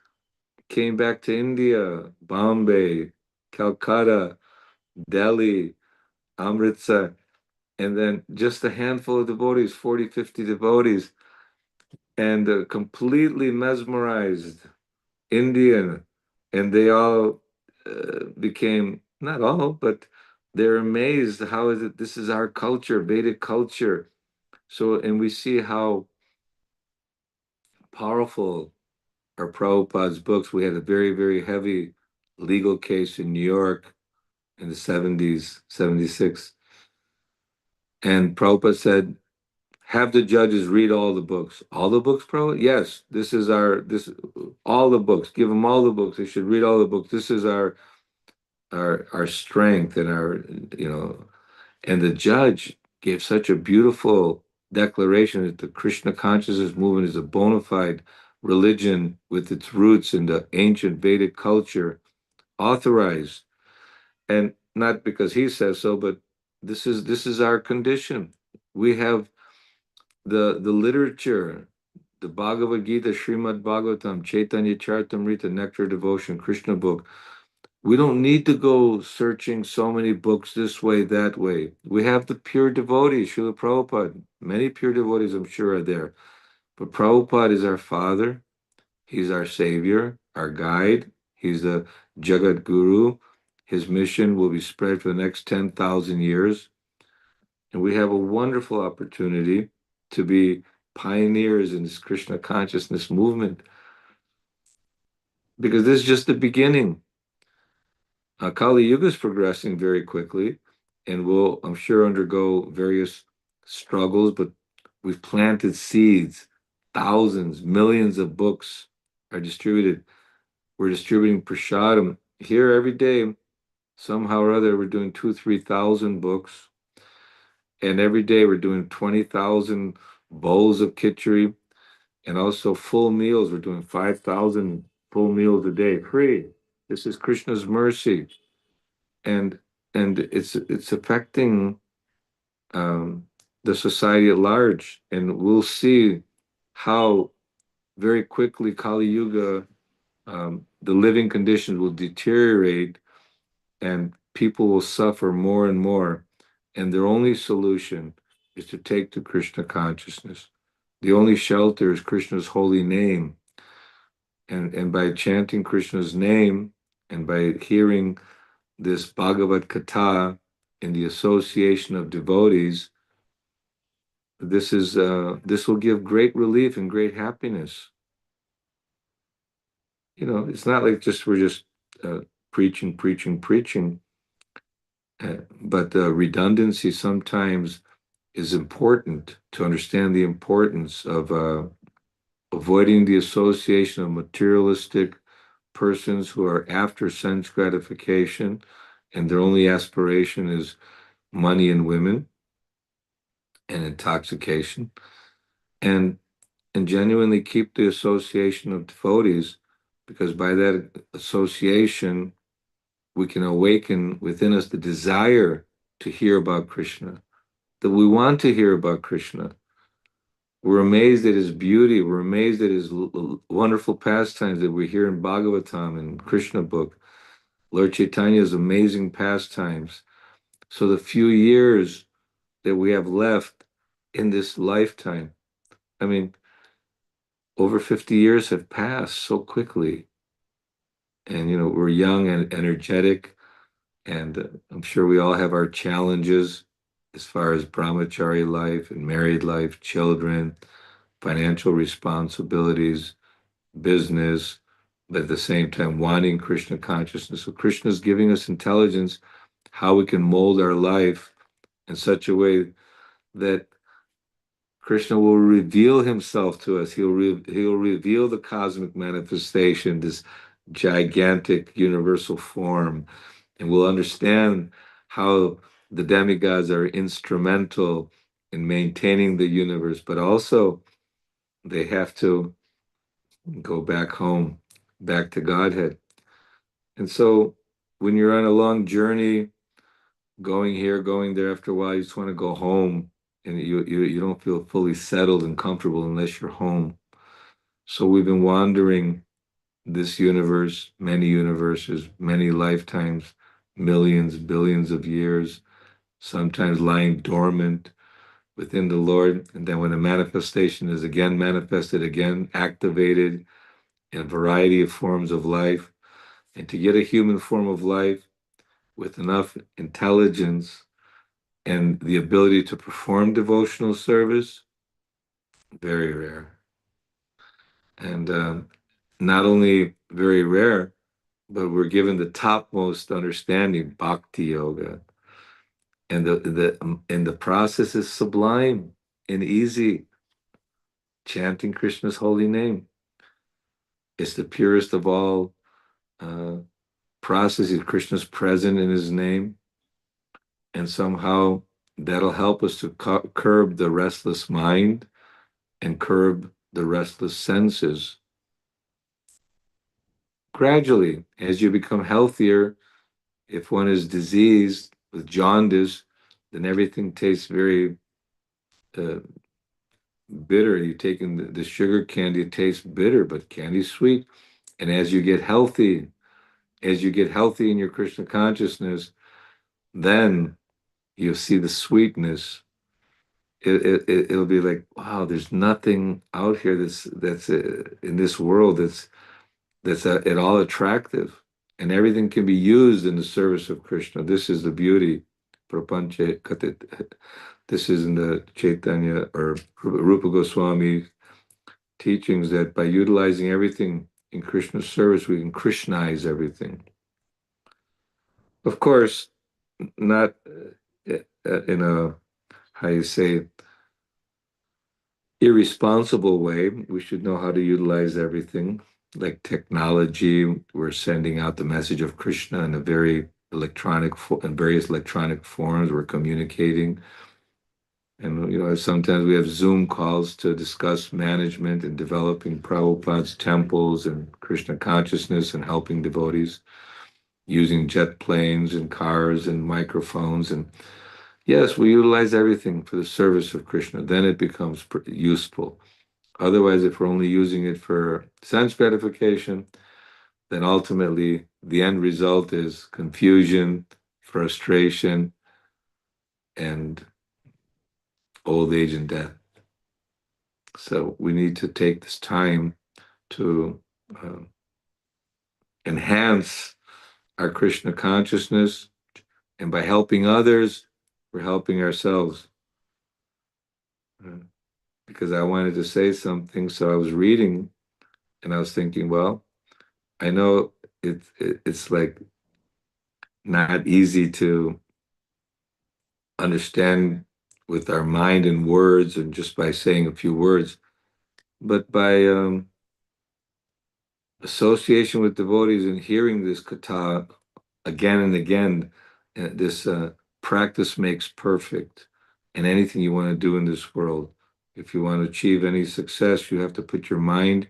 Came back to India, Bombay, Calcutta, Delhi, Amritsar, and then just a handful of devotees, 40, 50 devotees, and completely mesmerized Indian, and they all became, not all, but they're amazed. How is it? This is our culture, Vedic culture. So, and we see how powerful are Prabhupada's books. We had a very, very heavy legal case in New York in the 70s, 76. And Prabhupada said, have the judges read all the books. All the books, Prabhupada? Yes, all the books. Give them all the books. They should read all the books. This is our strength and and the judge gave such a beautiful declaration that the Krishna consciousness movement is a bona fide religion with its roots in the ancient Vedic culture, authorized, and not because he says so, but this is our condition. We have the literature, the Bhagavad Gita, Srimad Bhagavatam, Chaitanya Charitamrita, Nectar Devotion, Krishna book. We don't need to go searching so many books this way, that way. We have the pure devotees, Srila Prabhupada. Many pure devotees, I'm sure, are there. But Prabhupada is our father. He's our savior, our guide. He's the Jagat Guru. His mission will be spread for the next 10,000 years. And we have a wonderful opportunity to be pioneers in this Krishna consciousness movement, because this is just the beginning. Kali Yuga is progressing very quickly and will, I'm sure, undergo various struggles, but we've planted seeds. Thousands, millions of books are distributed. We're distributing prasadam here every day. Somehow or other, we're doing 2,000, 3,000 books. And every day we're doing 20,000 bowls of khichdi, and also full meals. We're doing 5,000 full meals a day, free. This is Krishna's mercy. And it's affecting the society at large. And we'll see how very quickly Kali Yuga, the living conditions will deteriorate and people will suffer more and more. And their only solution is to take to Krishna consciousness. The only shelter is Krishna's holy name. And by chanting Krishna's name and by hearing this Bhagavad Gita in the association of devotees, this will give great relief and great happiness. It's not like we're just preaching, but redundancy sometimes is important to understand the importance of avoiding the association of materialistic persons who are after sense gratification and their only aspiration is money and women and intoxication, and genuinely keep the association of devotees, because by that association we can awaken within us the desire to hear about Krishna, that we want to hear about Krishna. We're amazed at his beauty. We're amazed at his wonderful pastimes that we hear in Bhagavatam and Krishna book, Lord Chaitanya's amazing pastimes. So the few years that we have left in this lifetime, I mean, over 50 years have passed so quickly. And, we're young and energetic. And I'm sure we all have our challenges as far as brahmachari life and married life, children, financial responsibilities, business, but at the same time wanting Krishna consciousness. So Krishna is giving us intelligence how we can mold our life in such a way that Krishna will reveal himself to us. He'll reveal the cosmic manifestation, this gigantic universal form, and we'll understand how the demigods are instrumental in maintaining the universe, but also they have to go back home, back to Godhead. And so when you're on a long journey, going here, going there, after a while, you just want to go home, and you don't feel fully settled and comfortable unless you're home. So we've been wandering this universe, many universes, many lifetimes, millions, billions of years, sometimes lying dormant within the Lord. And then when the manifestation is again manifested, again activated in a variety of forms of life, and to get a human form of life with enough intelligence and the ability to perform devotional service, very rare. And not only very rare, but we're given the topmost understanding, bhakti yoga. And the process is sublime and easy. Chanting Krishna's holy name. It's the purest of all processes. Krishna's present in his name. And somehow that'll help us to curb the restless mind and curb the restless senses. Gradually, as you become healthier, if one is diseased with jaundice, then everything tastes very bitter. You're taking the sugar candy, it tastes bitter, but candy's sweet. And as you get healthy in your Krishna consciousness, then you'll see the sweetness. It'll be like, wow, there's nothing out here that's in this world that's at all attractive, and everything can be used in the service of Krishna. This is the beauty. Prapancha katit. This is in the Chaitanya or Rupa Goswami teachings, that by utilizing everything in Krishna's service, we can Krishnaize everything. Of course, not in a, how you say, irresponsible way. We should know how to utilize everything. Like technology, we're sending out the message of Krishna in a very in various electronic forms. We're communicating. And, sometimes we have Zoom calls to discuss management and developing Prabhupada's temples and Krishna consciousness and helping devotees using jet planes and cars and microphones. And yes, we utilize everything for the service of Krishna. Then it becomes useful. Otherwise, if we're only using it for sense gratification, then ultimately the end result is confusion, frustration, and old age and death. So we need to take this time to enhance our Krishna consciousness, and by helping others, we're helping ourselves. Because I wanted to say something, so I was reading and I was thinking, well, I know it's like not easy to understand with our mind and words and just by saying a few words, but by association with devotees and hearing this kata again and again, this practice makes perfect. And anything you want to do in this world, if you want to achieve any success, you have to put your mind,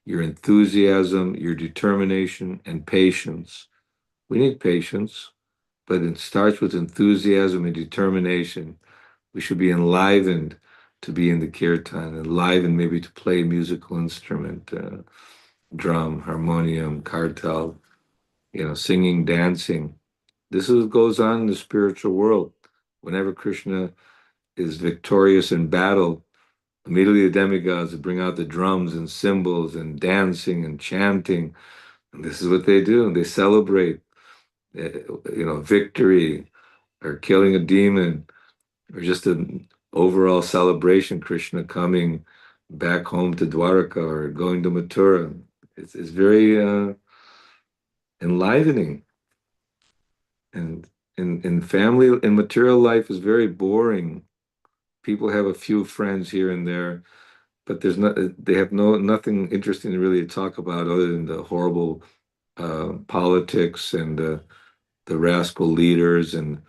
your enthusiasm, your determination, and patience. We need patience, but it starts with enthusiasm and determination. We should be enlivened to be in the kirtan, enlivened maybe to play a musical instrument, drum, harmonium, kartal, singing, dancing. This is what goes on in the spiritual world. Whenever Krishna is victorious in battle, immediately the demigods bring out the drums and cymbals and dancing and chanting. And this is what they do. They celebrate, victory or killing a demon or just an overall celebration, Krishna coming back home to Dwaraka or going to Mathura. It's very enlivening. And in family, in material life is very boring. People have a few friends here and there, but they have nothing interesting to really talk about other than the horrible politics and the rascal leaders and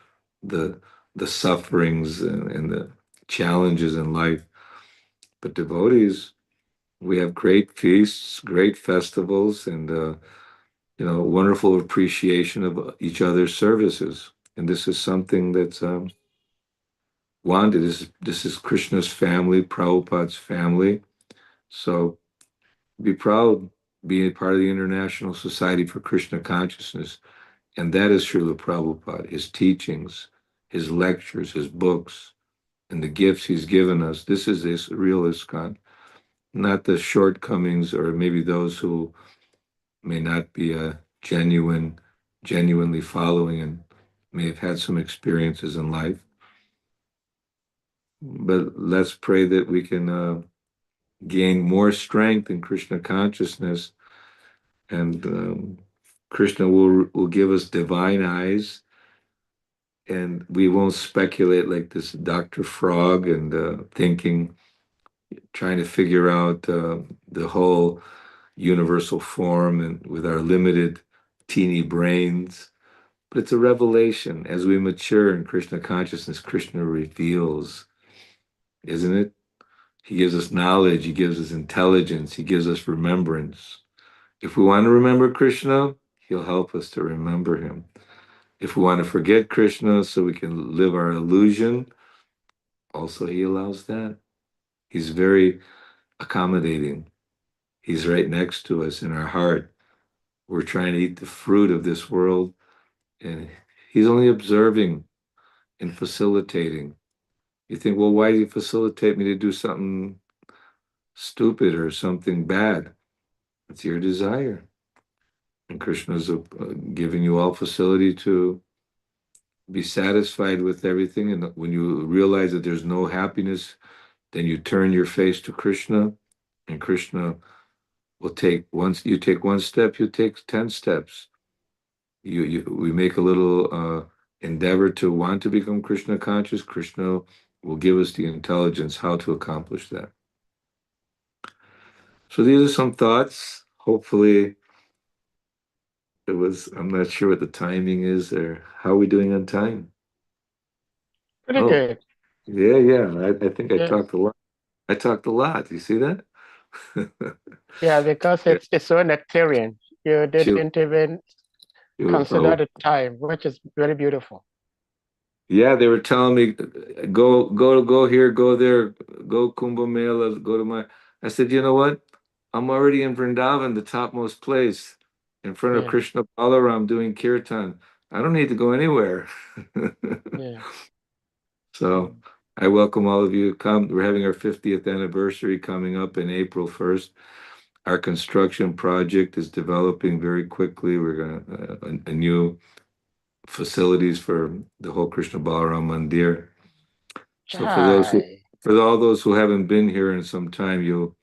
the the sufferings and the challenges in life. But devotees, we have great feasts, great festivals, and wonderful appreciation of each other's services. And this is something that's wanted. This is Krishna's family, Prabhupada's family. So be proud being a part of the International Society for Krishna Consciousness. And that is Srila Prabhupada, his teachings, his lectures, his books, and the gifts he's given us. This is this real ISKCON, not the shortcomings or maybe those who may not be genuinely following and may have had some experiences in life. But let's pray that we can gain more strength in Krishna consciousness, and Krishna will give us divine eyes, and we won't speculate like this Dr. Frog and trying to figure out the whole universal form and with our limited teeny brains. But it's a revelation. As we mature in Krishna consciousness, Krishna reveals, isn't it? He gives us knowledge, he gives us intelligence, he gives us remembrance. If we want to remember Krishna, he'll help us to remember him. If we want to forget Krishna so we can live our illusion, also he allows that. He's very accommodating. He's right next to us in our heart. We're trying to eat the fruit of this world, and he's only observing and facilitating. You think, well, why do you facilitate me to do something stupid or something bad? It's your desire. And Krishna's giving you all facility to be satisfied with everything. And when you realize that there's no happiness, then you turn your face to Krishna, and Krishna will you take one step, you take 10 steps. We make a little endeavor to want to become Krishna conscious. Krishna will give us the intelligence how to accomplish that. So these are some thoughts. Hopefully I'm not sure what the timing is or how are we doing on time? Pretty Oh, good. yeah. I think I Yes. talked a lot. I talked a lot. You see that? Yeah, because it's so nectarian. You Shiva, didn't even Shiva consider Prabhu. the time, which is very beautiful. Yeah, they were telling me, go here, go there, go Kumbh Mela, go to my. I said, you know what? I'm already in Vrindavan, the topmost place, in front of Yeah, Krishna Balaram doing kirtan. I don't need to go anywhere. yeah. So I welcome all of you to come. We're having our 50th anniversary coming up in April 1st. Our construction project is developing very quickly. We're going to a new facilities for the whole Krishna Balaram Mandir. So Jai. for all those who haven't been here in some time, you'll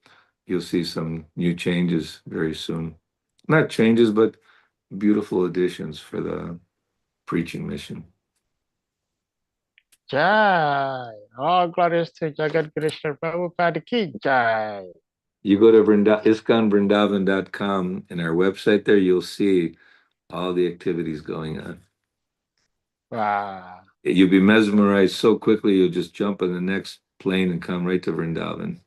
see some new changes very soon. Not changes, but beautiful additions for the preaching mission. Jai. All glories to Jagat Krishna Prabhupada ki Jai. You go to iskonvrindavan.com and our website there, you'll see all the activities going on. Wow. You'll be mesmerized so quickly, you'll just jump on the next plane and come right to Vrindavan.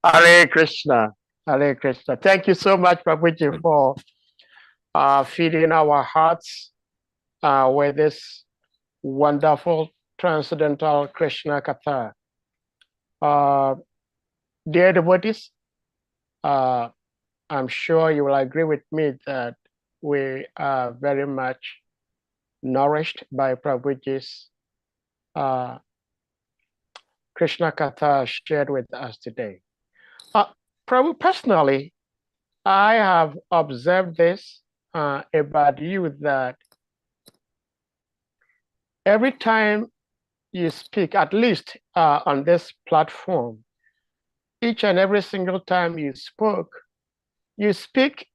Hare Krishna. Hare Krishna. Thank you so much, Prabhuji, for feeding our hearts with this wonderful transcendental Krishna Katha. Dear devotees, I'm sure you will agree with me that we are very much nourished by Prabhuji's Krishna Katha shared with us today. Prabhu, personally, I have observed this about you, that every time you speak, at least on this platform, each and every single time you speak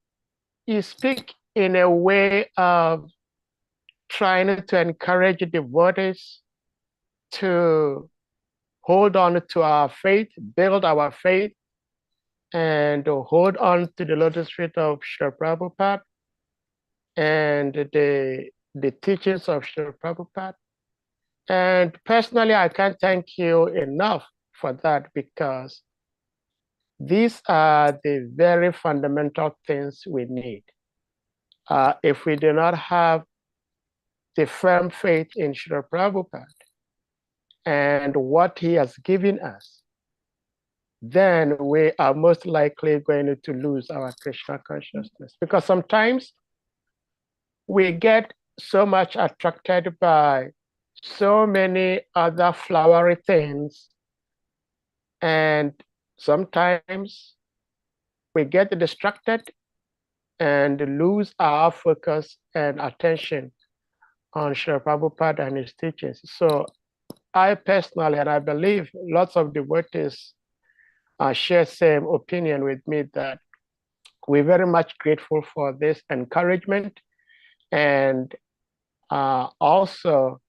in a way of trying to encourage the devotees to hold on to our faith, build our faith, and to hold on to the lotus feet of Srila Prabhupada and the teachings of Srila Prabhupada. And personally, I can't thank you enough for that, because these are the very fundamental things we need. If we do not have the firm faith in Srila Prabhupada and what he has given us, then we are most likely going to lose our Krishna consciousness. Because sometimes we get so much attracted by so many other flowery things, and sometimes we get distracted and lose our focus and attention on Srila Prabhupada and his teachings. So I personally, and I believe lots of devotees share same opinion with me, that we're very much grateful for this encouragement, and also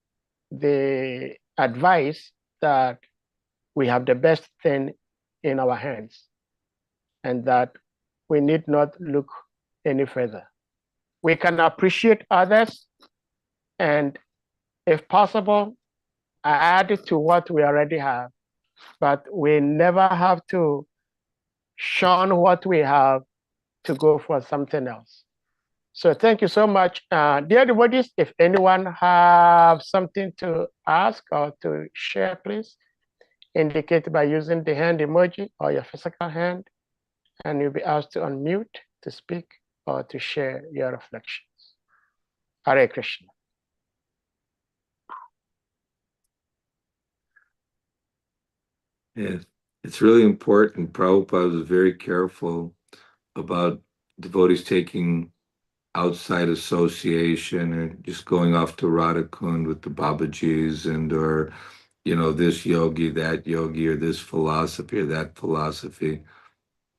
the advice that we have the best thing in our hands and that we need not look any further. We can appreciate others, and if possible, add to what we already have, but we never have to shun what we have to go for something else. So thank you so much. Dear devotees, if anyone have something to ask or to share, please indicate by using the hand emoji or your physical hand, and you'll be asked to unmute to speak or to share your reflections. Hare Krishna. Yeah, it's really important. Prabhupada was very careful about devotees taking outside association or just going off to Radhakund with the Babajis and or this yogi, that yogi, or this philosophy or that philosophy.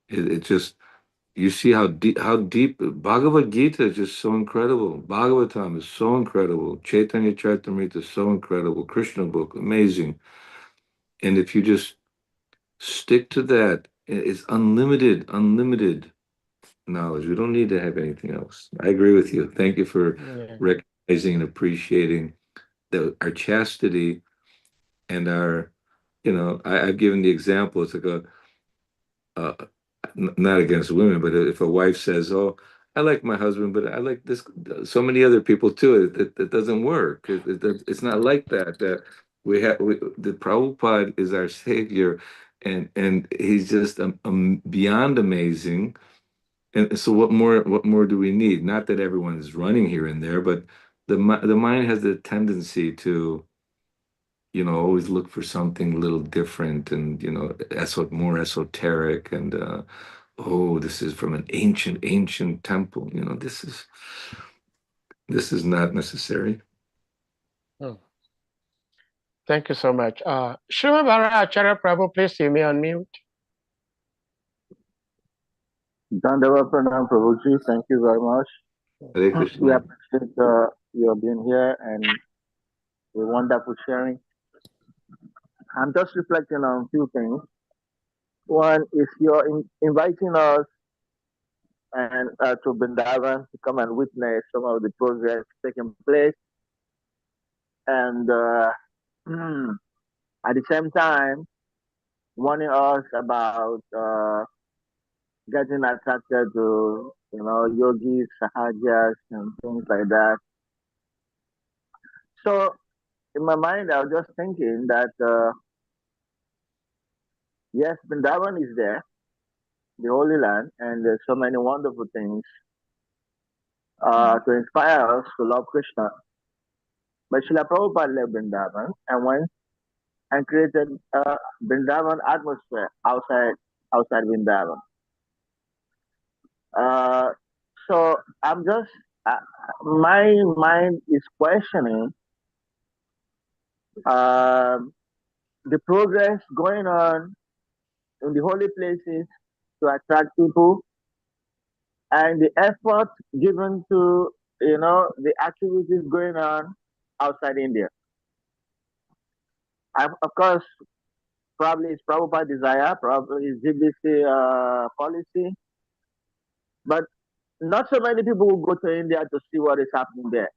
It just, you see how deep Bhagavad Gita is just so incredible. Bhagavatam is so incredible. Chaitanya Charitamrita is so incredible. Krishna book, amazing. And if you just stick to that, it's unlimited knowledge. We don't need to have anything else. I agree with you. Thank you for recognizing and appreciating our chastity and our, I've given the example. It's like not against women, but if a wife says, "Oh, I like my husband, but I like this," so many other people too. It doesn't work. It's not like that. That the Prabhupada is our savior, and he's just beyond amazing. And so, what more do we need? Not that everyone is running here and there, but the mind has the tendency to always look for something a little different and, more esoteric and, oh, this is from an ancient temple. This is not necessary. Hmm. Thank you so much. Shrimabara Acharya Prabhu, please see me on mute. Dandava Pranam Prabhuji, thank you very much. Hare We Krishna. appreciate your being here and the wonderful sharing. I'm just reflecting on a few things. One is you're inviting us and to Vrindavan to come and witness some of the progress taking place, and at the same time warning us about getting attracted to yogis, sahajas, and things like that. So in my mind, I was just thinking that yes, Vrindavan is there, the Holy Land, and there's so many wonderful things to inspire us to love Krishna. But Srila Prabhupada left Vrindavan and went and created a Vrindavan atmosphere outside Vrindavan. So I'm just my mind is questioning the progress going on in the holy places to attract people and the effort given to the activities going on outside India. Of course, probably it's Prabhupada desire, probably it's GBC policy, but not so many people will go to India to see what is happening there.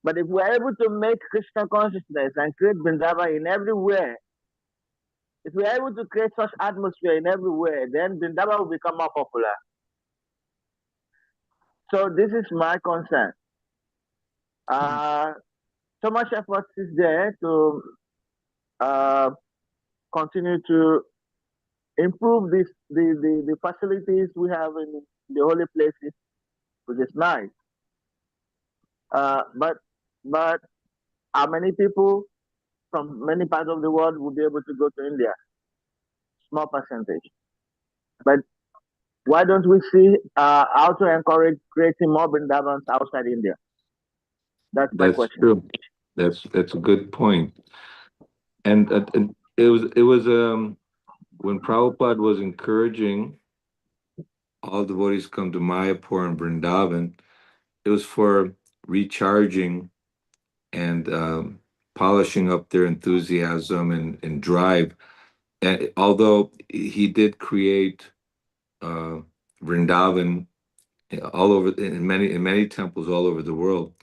But if we're able to make Krishna consciousness and create Vrindavan in everywhere, if we're able to create such atmosphere in everywhere, then Vrindavan will become more popular. So this is my concern. So much effort is there to continue to improve the facilities we have in the holy places, which is nice. But how many people from many parts of the world will be able to go to India? Small percentage. But why don't we see how to encourage creating more Vrindavans outside India? That's my question. True. That's a good point. And it was when Prabhupada was encouraging all devotees come to Mayapur and Vrindavan, it was for recharging and polishing up their enthusiasm and drive. And although he did create Vrindavan all over in many temples all over the world,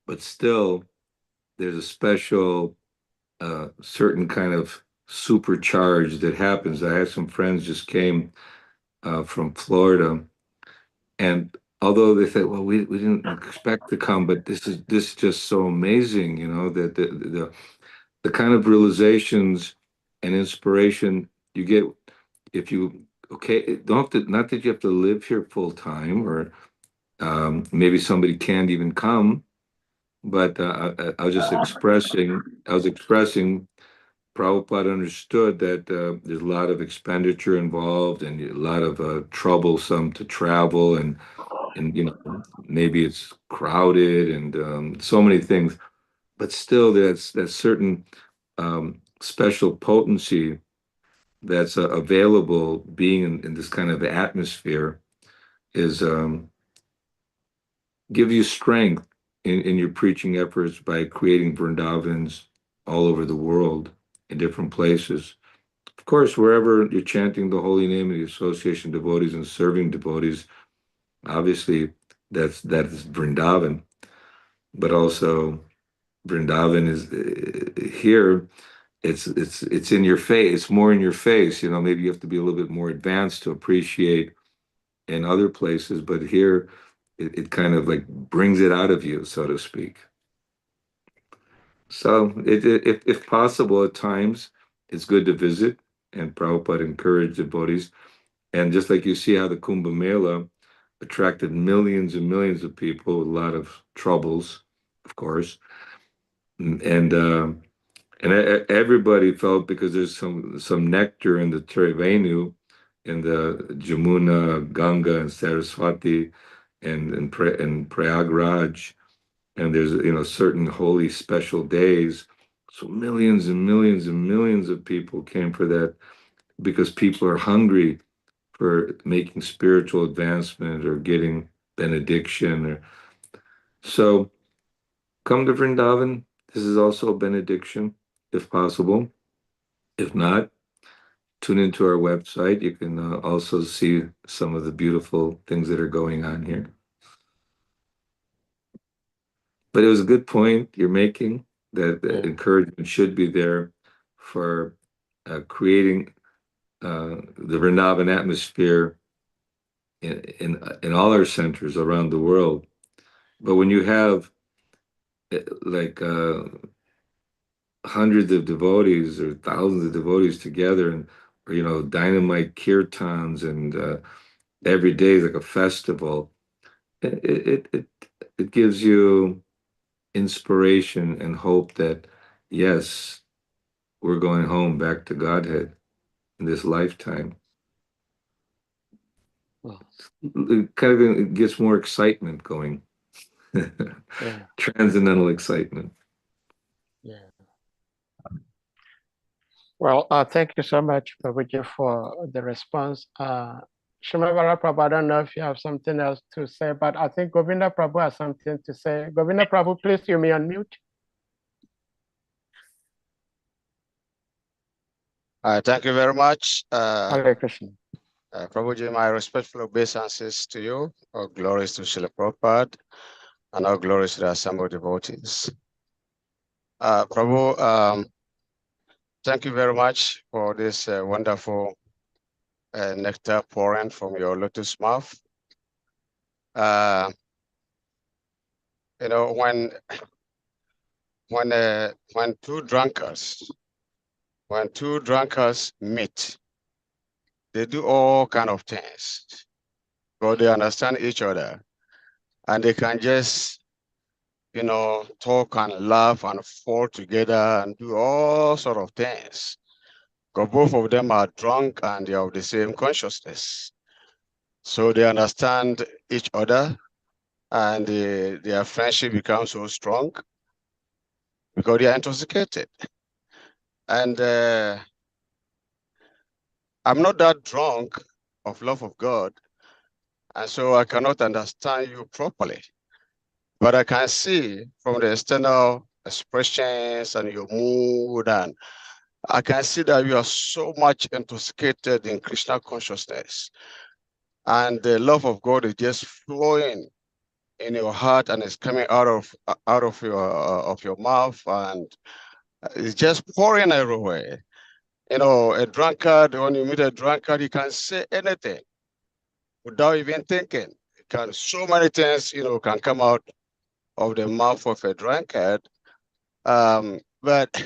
but still there's a special certain kind of supercharge that happens. I had some friends just came from Florida, and although they said, "Well, we didn't expect to come, but this is just so amazing," that the kind of realizations and inspiration you get if you don't have to, not that you have to live here full time, or maybe somebody can't even come, but I was expressing Prabhupada understood that there's a lot of expenditure involved and a lot of troublesome to travel, and maybe it's crowded and so many things, but still there's that certain special potency that's available being in this kind of atmosphere is give you strength in your preaching efforts by creating Vrindavans all over the world in different places. Of course, wherever you're chanting the holy name of the association of devotees and serving devotees, obviously that is Vrindavan. But also Vrindavan is here. It's in your face. It's more in your face. Maybe you have to be a little bit more advanced to appreciate in other places, but here it kind of like brings it out of you, so to speak. So if possible, at times it's good to visit, and Prabhupada encouraged devotees. And just like you see how the Kumbh Mela attracted millions and millions of people with a lot of troubles, of course, and And everybody felt, because there's some nectar in the Trivenu, in the Jamuna, Ganga, and Saraswati, and Prayagraj, and there's certain holy special days. So millions and millions and millions of people came for that, because people are hungry for making spiritual advancement or getting benediction. Or so come to Vrindavan. This is also a benediction, if possible. If not, tune into our website. You can also see some of the beautiful things that are going on here. But it was a good point you're making, that the encouragement should be there for creating the Vrindavan atmosphere in all our centers around the world. But when you have like hundreds of devotees or thousands of devotees together, and dynamite kirtans, and every day is like a festival, it gives you inspiration and hope that yes, we're going home back to Godhead in this lifetime. It kind of gets more excitement going. Transcendental excitement. Yeah. Well, thank you so much, Prabhuji, for the response. Shimabara Prabhu, I don't know if you have something else to say, but I think Govinda Prabhu has something to say. Govinda Prabhu, please, you may unmute. Thank you very much. Hare Krishna. Prabhuji, my respectful obeisances to you. All glories to Srila Prabhupada, and all glories to the assembled devotees. Prabhu, thank you very much for this wonderful nectar pouring from your lotus mouth. When two drunkards meet, they do all kind of things, but they understand each other, and they can just talk and laugh and fall together and do all sort of things. Because both of them are drunk and they have the same consciousness. So they understand each other, and their friendship becomes so strong because they are intoxicated. And I'm not that drunk of love of God, and so I cannot understand you properly. But I can see from the external expressions and your mood, and I can see that you are so much intoxicated in Krishna consciousness. And the love of God is just flowing in your heart, and it's coming out of your mouth, and it's just pouring everywhere. A drunkard, when you meet a drunkard, he can say anything without even thinking. So many things, can come out of the mouth of a drunkard. But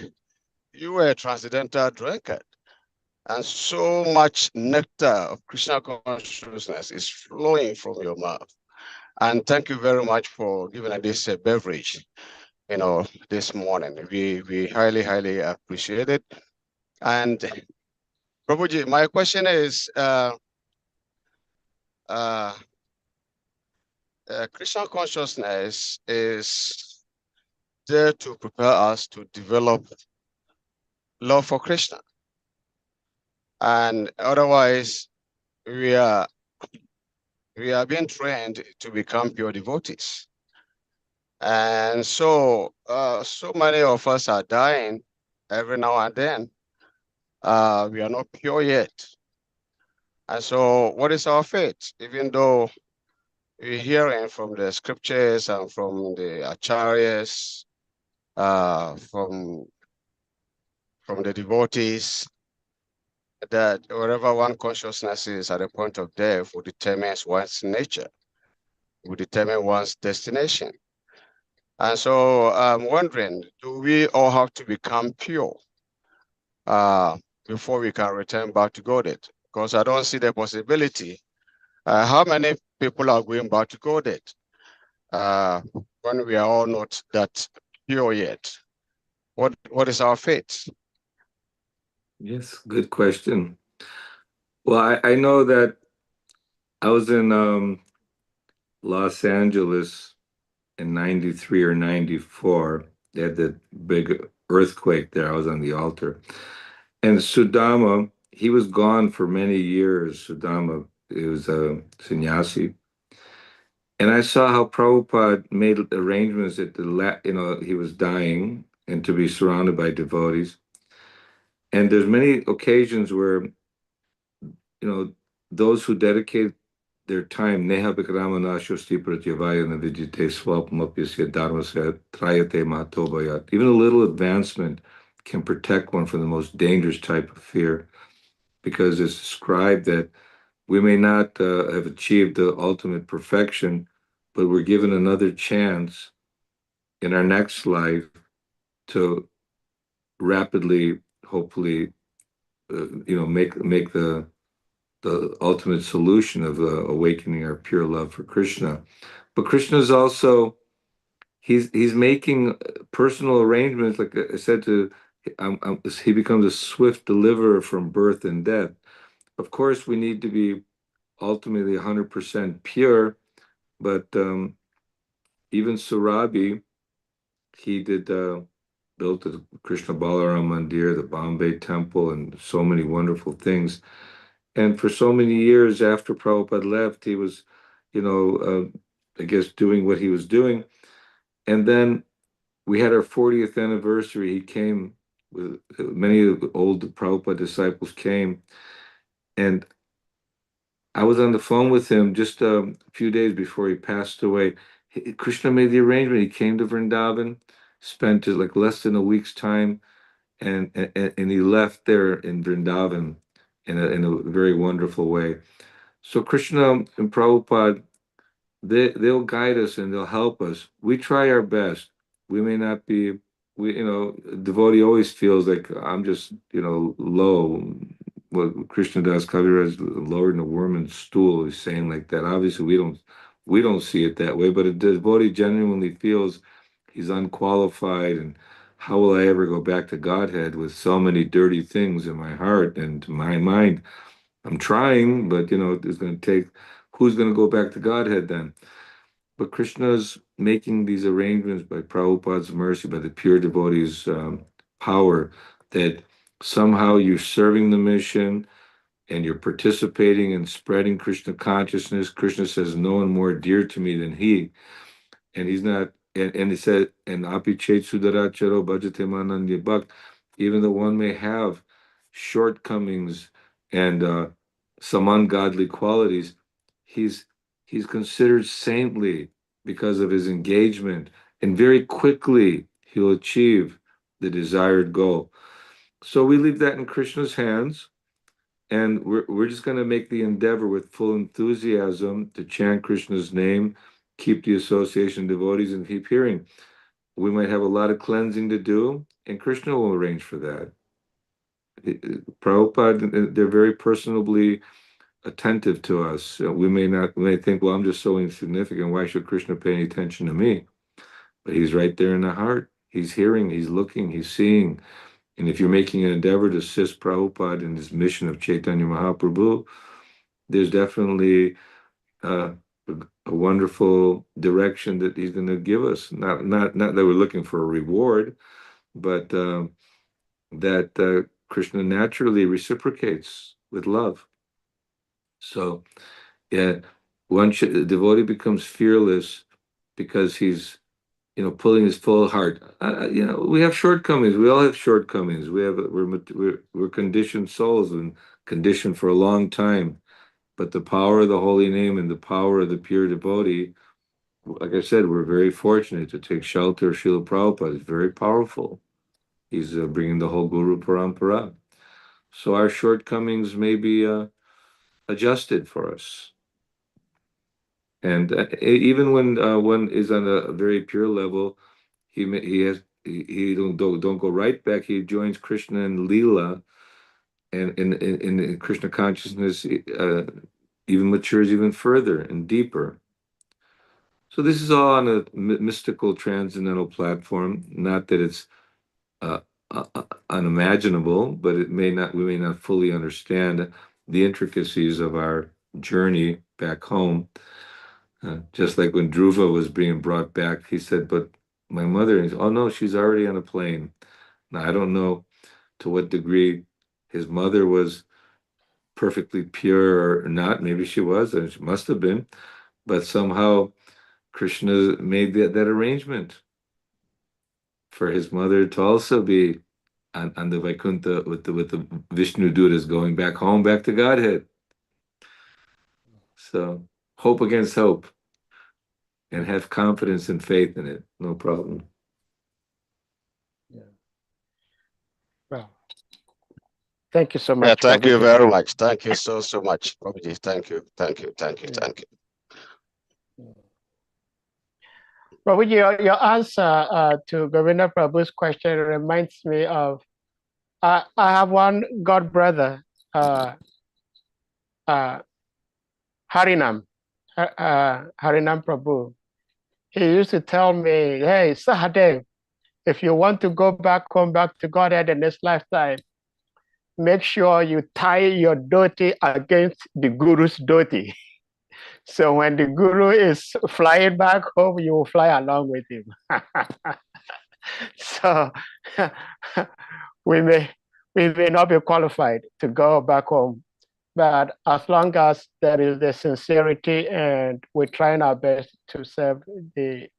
you were a transcendental drunkard, and so much nectar of Krishna consciousness is flowing from your mouth. And thank you very much for giving us this beverage, this morning. We highly, highly appreciate it. And Prabhuji, my question is, Krishna consciousness is there to prepare us to develop love for Krishna. And otherwise, we are being trained to become pure devotees. And so many of us are dying every now and then. We are not pure yet. And so what is our fate? Even though we're hearing from the scriptures and from the acharyas, from the devotees, that wherever one consciousness is at the point of death will determine one's nature, will determine one's destination. And so I'm wondering, do we all have to become pure before we can return back to Godhead? Because I don't see the possibility. How many people are going back to Godhead when we are all not that pure yet? What is our fate? Yes, good question. Well, I know that I was in Los Angeles in 93 or 94. They had the big earthquake there. I was on the altar. And Sudama, he was gone for many years. Sudama, he was a sannyasi. And I saw how Prabhupada made arrangements at he was dying and to be surrounded by devotees. And there's many occasions where, those who dedicate their time, Neha Vikramanashosti Pratyavaya Navijite Swapamapyasya Dharmasya Trayate Mahatobayat. Even a little advancement can protect one from the most dangerous type of fear, because it's described that we may not have achieved the ultimate perfection, but we're given another chance in our next life to rapidly, hopefully, make the ultimate solution of awakening our pure love for Krishna. But Krishna is also he's making personal arrangements, like I said, he becomes a swift deliverer from birth and death. Of course, we need to be ultimately 100% pure, but even Surabi, he did built the Krishna Balaram Mandir, the Bombay Temple, and so many wonderful things. And for so many years after Prabhupada left, he was, I guess, doing what he was doing. And then we had our 40th anniversary. He came with many of the old Prabhupada disciples came, and I was on the phone with him just a few days before he passed away. Krishna made the arrangement. He came to Vrindavan, spent like less than a week's time, and he left there in Vrindavan in a very wonderful way. So Krishna and Prabhupada, they'll guide us and they'll help us. We try our best. We may not be, devotee always feels like I'm just, low. What Krishna Das Kaviraj lower than a worm's stool is saying like that. Obviously, we don't see it that way, but a devotee genuinely feels he's unqualified, and how will I ever go back to Godhead with so many dirty things in my heart and my mind? I'm trying, but it's going to take. Who's going to go back to Godhead then? But Krishna's making these arrangements by Prabhupada's mercy, by the pure devotees' power, that somehow you're serving the mission and you're participating in spreading Krishna consciousness. Krishna says, "No one more dear to me than he," and he's not. And he said, "And api chet sudaracharo bhajate mananya bhakt," even though one may have shortcomings and some ungodly qualities, he's considered saintly because of his engagement, and very quickly he'll achieve the desired goal. So we leave that in Krishna's hands, and we're just going to make the endeavor with full enthusiasm to chant Krishna's name, keep the association of devotees, and keep hearing. We might have a lot of cleansing to do, and Krishna will arrange for that. Prabhupada, they're very personably attentive to us. We may think, well, I'm just so insignificant. Why should Krishna pay any attention to me? But he's right there in the heart. He's hearing, he's looking, he's seeing. And if you're making an endeavor to assist Prabhupada in his mission of Chaitanya Mahaprabhu, there's definitely a wonderful direction that he's going to give us. Not that we're looking for a reward, but that Krishna naturally reciprocates with love. So, yeah, the devotee becomes fearless because he's, pulling his full heart. We have shortcomings. We all have shortcomings. We're conditioned souls and conditioned for a long time. But the power of the holy name and the power of the pure devotee, like I said, we're very fortunate to take shelter of Srila Prabhupada. It's very powerful. He's bringing the whole Guru Parampara. So our shortcomings may be adjusted for us. And even when one is on a very pure level, he don't go right back. He joins Krishna and Leela, and in Krishna consciousness even matures even further and deeper. So this is all on a mystical transcendental platform. Not that it's unimaginable, but we may not fully understand the intricacies of our journey back home. Just like when Dhruva was being brought back, he said, but my mother, and he said, oh no, she's already on a plane. Now, I don't know to what degree his mother was perfectly pure or not. Maybe she was, and she must have been, but somehow Krishna made that arrangement for his mother to also be on the Vaikuntha with the Vishnu Dutas going back home, back to Godhead. So hope against hope, and have confidence and faith in it. No problem. Yeah. Well, thank you so much. Yeah, thank you very much. Thank you so much, Prabhuji. Thank you. Prabhuji, your answer to Govinda Prabhu's question reminds me of I have one god brother, Harinam Prabhu. He used to tell me, hey, Sahadev, if you want to go back home, back to Godhead in this lifetime, make sure you tie your dhoti against the Guru's dhoti. So when the Guru is flying back home, you will fly along with him. So we may not be qualified to go back home, but as long as there is the sincerity and we're trying our best to serve the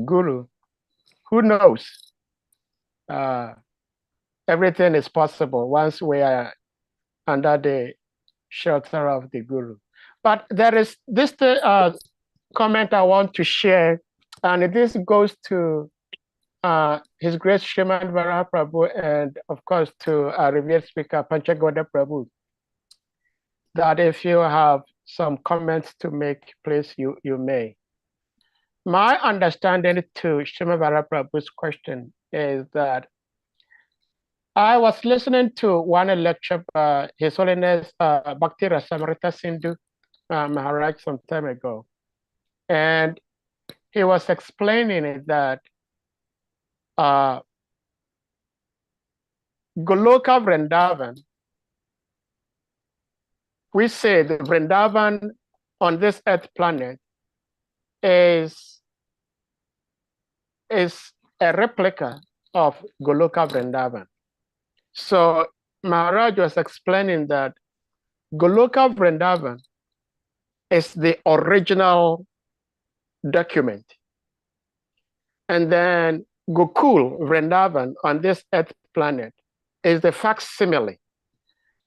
Guru, who knows? Everything is possible once we are under the shelter of the Guru. But there is this comment I want to share, and this goes to His Grace Srimad Varaha Prabhu and, of course, to our revered speaker, PANCHA GAUDA Prabhu, that if you have some comments to make, please, you may. My understanding to Srimad Varaha Prabhu's question is that I was listening to one lecture by His Holiness Bhakti Rasamrita Sindhu Maharaj some time ago, and he was explaining that Goloka Vrindavan, we say the Vrindavan on this earth planet is a replica of Goloka Vrindavan. So Maharaj was explaining that Goloka Vrindavan is the original document. And then Gokul Vrindavan on this earth planet is the facsimile.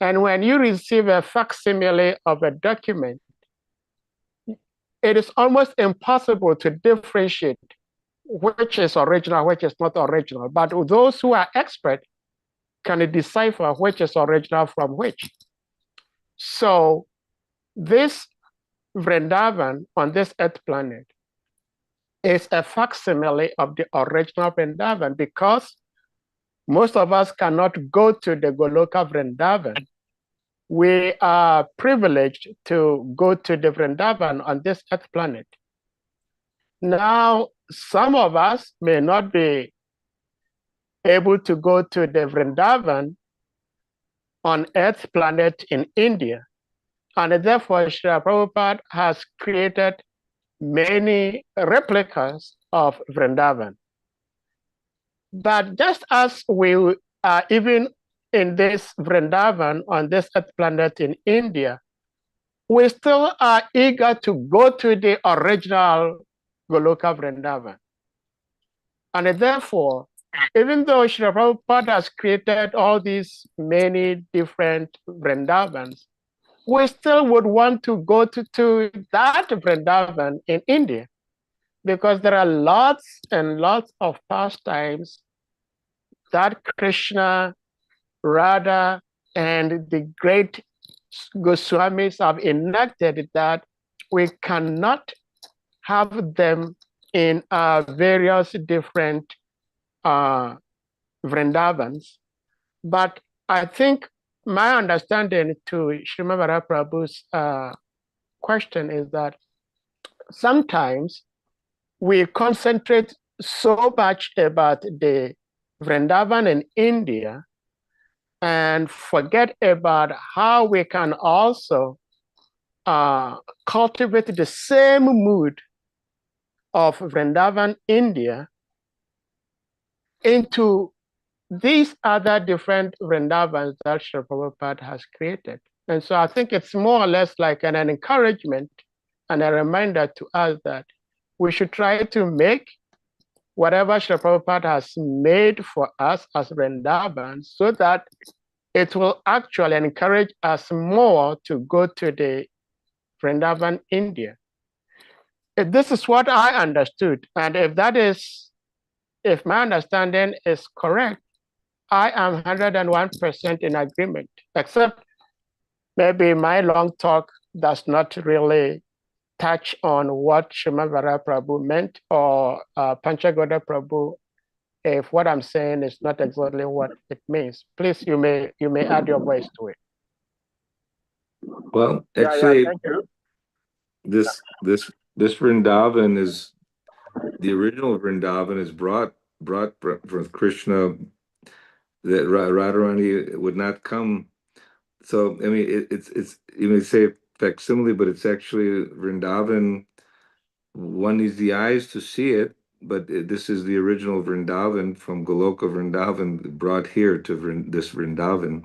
And when you receive a facsimile of a document, it is almost impossible to differentiate which is original, which is not original. But those who are expert can decipher which is original from which. So this Vrindavan on this earth planet is a facsimile of the original Vrindavan, because most of us cannot go to the Goloka Vrindavan. We are privileged to go to the Vrindavan on this earth planet. Now, some of us may not be able to go to the Vrindavan on earth planet in India. And therefore, Srila Prabhupada has created many replicas of Vrindavan. But just as we are even in this Vrindavan on this earth planet in India, we still are eager to go to the original Goloka Vrindavan. And therefore, even though Srila Prabhupada has created all these many different Vrindavans, we still would want to go to that Vrindavan in India, because there are lots and lots of pastimes that Krishna, Radha, and the great Goswamis have enacted that we cannot have them in various different Vrindavans. But I think my understanding to Srimad Varaha Prabhu's question is that sometimes we concentrate so much about the Vrindavan in India and forget about how we can also cultivate the same mood of Vrindavan, India, into these other different Vrindavans that Srila Prabhupada has created. And so I think it's more or less like an encouragement and a reminder to us that we should try to make whatever Srila Prabhupada has made for us as Vrindavans so that it will actually encourage us more to go to the Vrindavan, India. If this is what I understood, and if my understanding is correct, I am 101% in agreement, except maybe my long talk does not really touch on what Shrimad Prabhu meant or PANCHA Gauda Prabhu, if what I'm saying is not exactly what it means. Please, you may add your voice to it. Well, actually, thank you. this Vrindavan is the original Vrindavan is brought from Krishna, that Radharani would not come. So I mean, it's you may say facsimile, but it's actually Vrindavan. One needs the eyes to see it, but this is the original Vrindavan from Goloka Vrindavan brought here to this Vrindavan,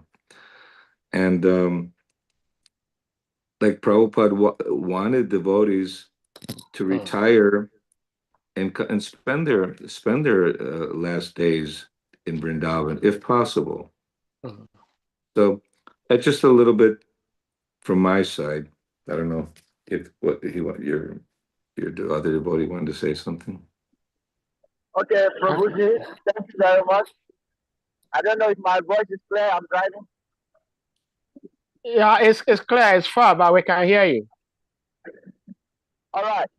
and like Prabhupada wanted devotees to retire and spend their last days in Vrindavan, if possible. So that's just a little bit from my side. I don't know if what he want your other devotee wanted to say something. Okay, Prabhuji, thank you very much. I don't know if my voice is clear. I'm driving. Yeah, it's clear, it's far, but we can hear you. All right.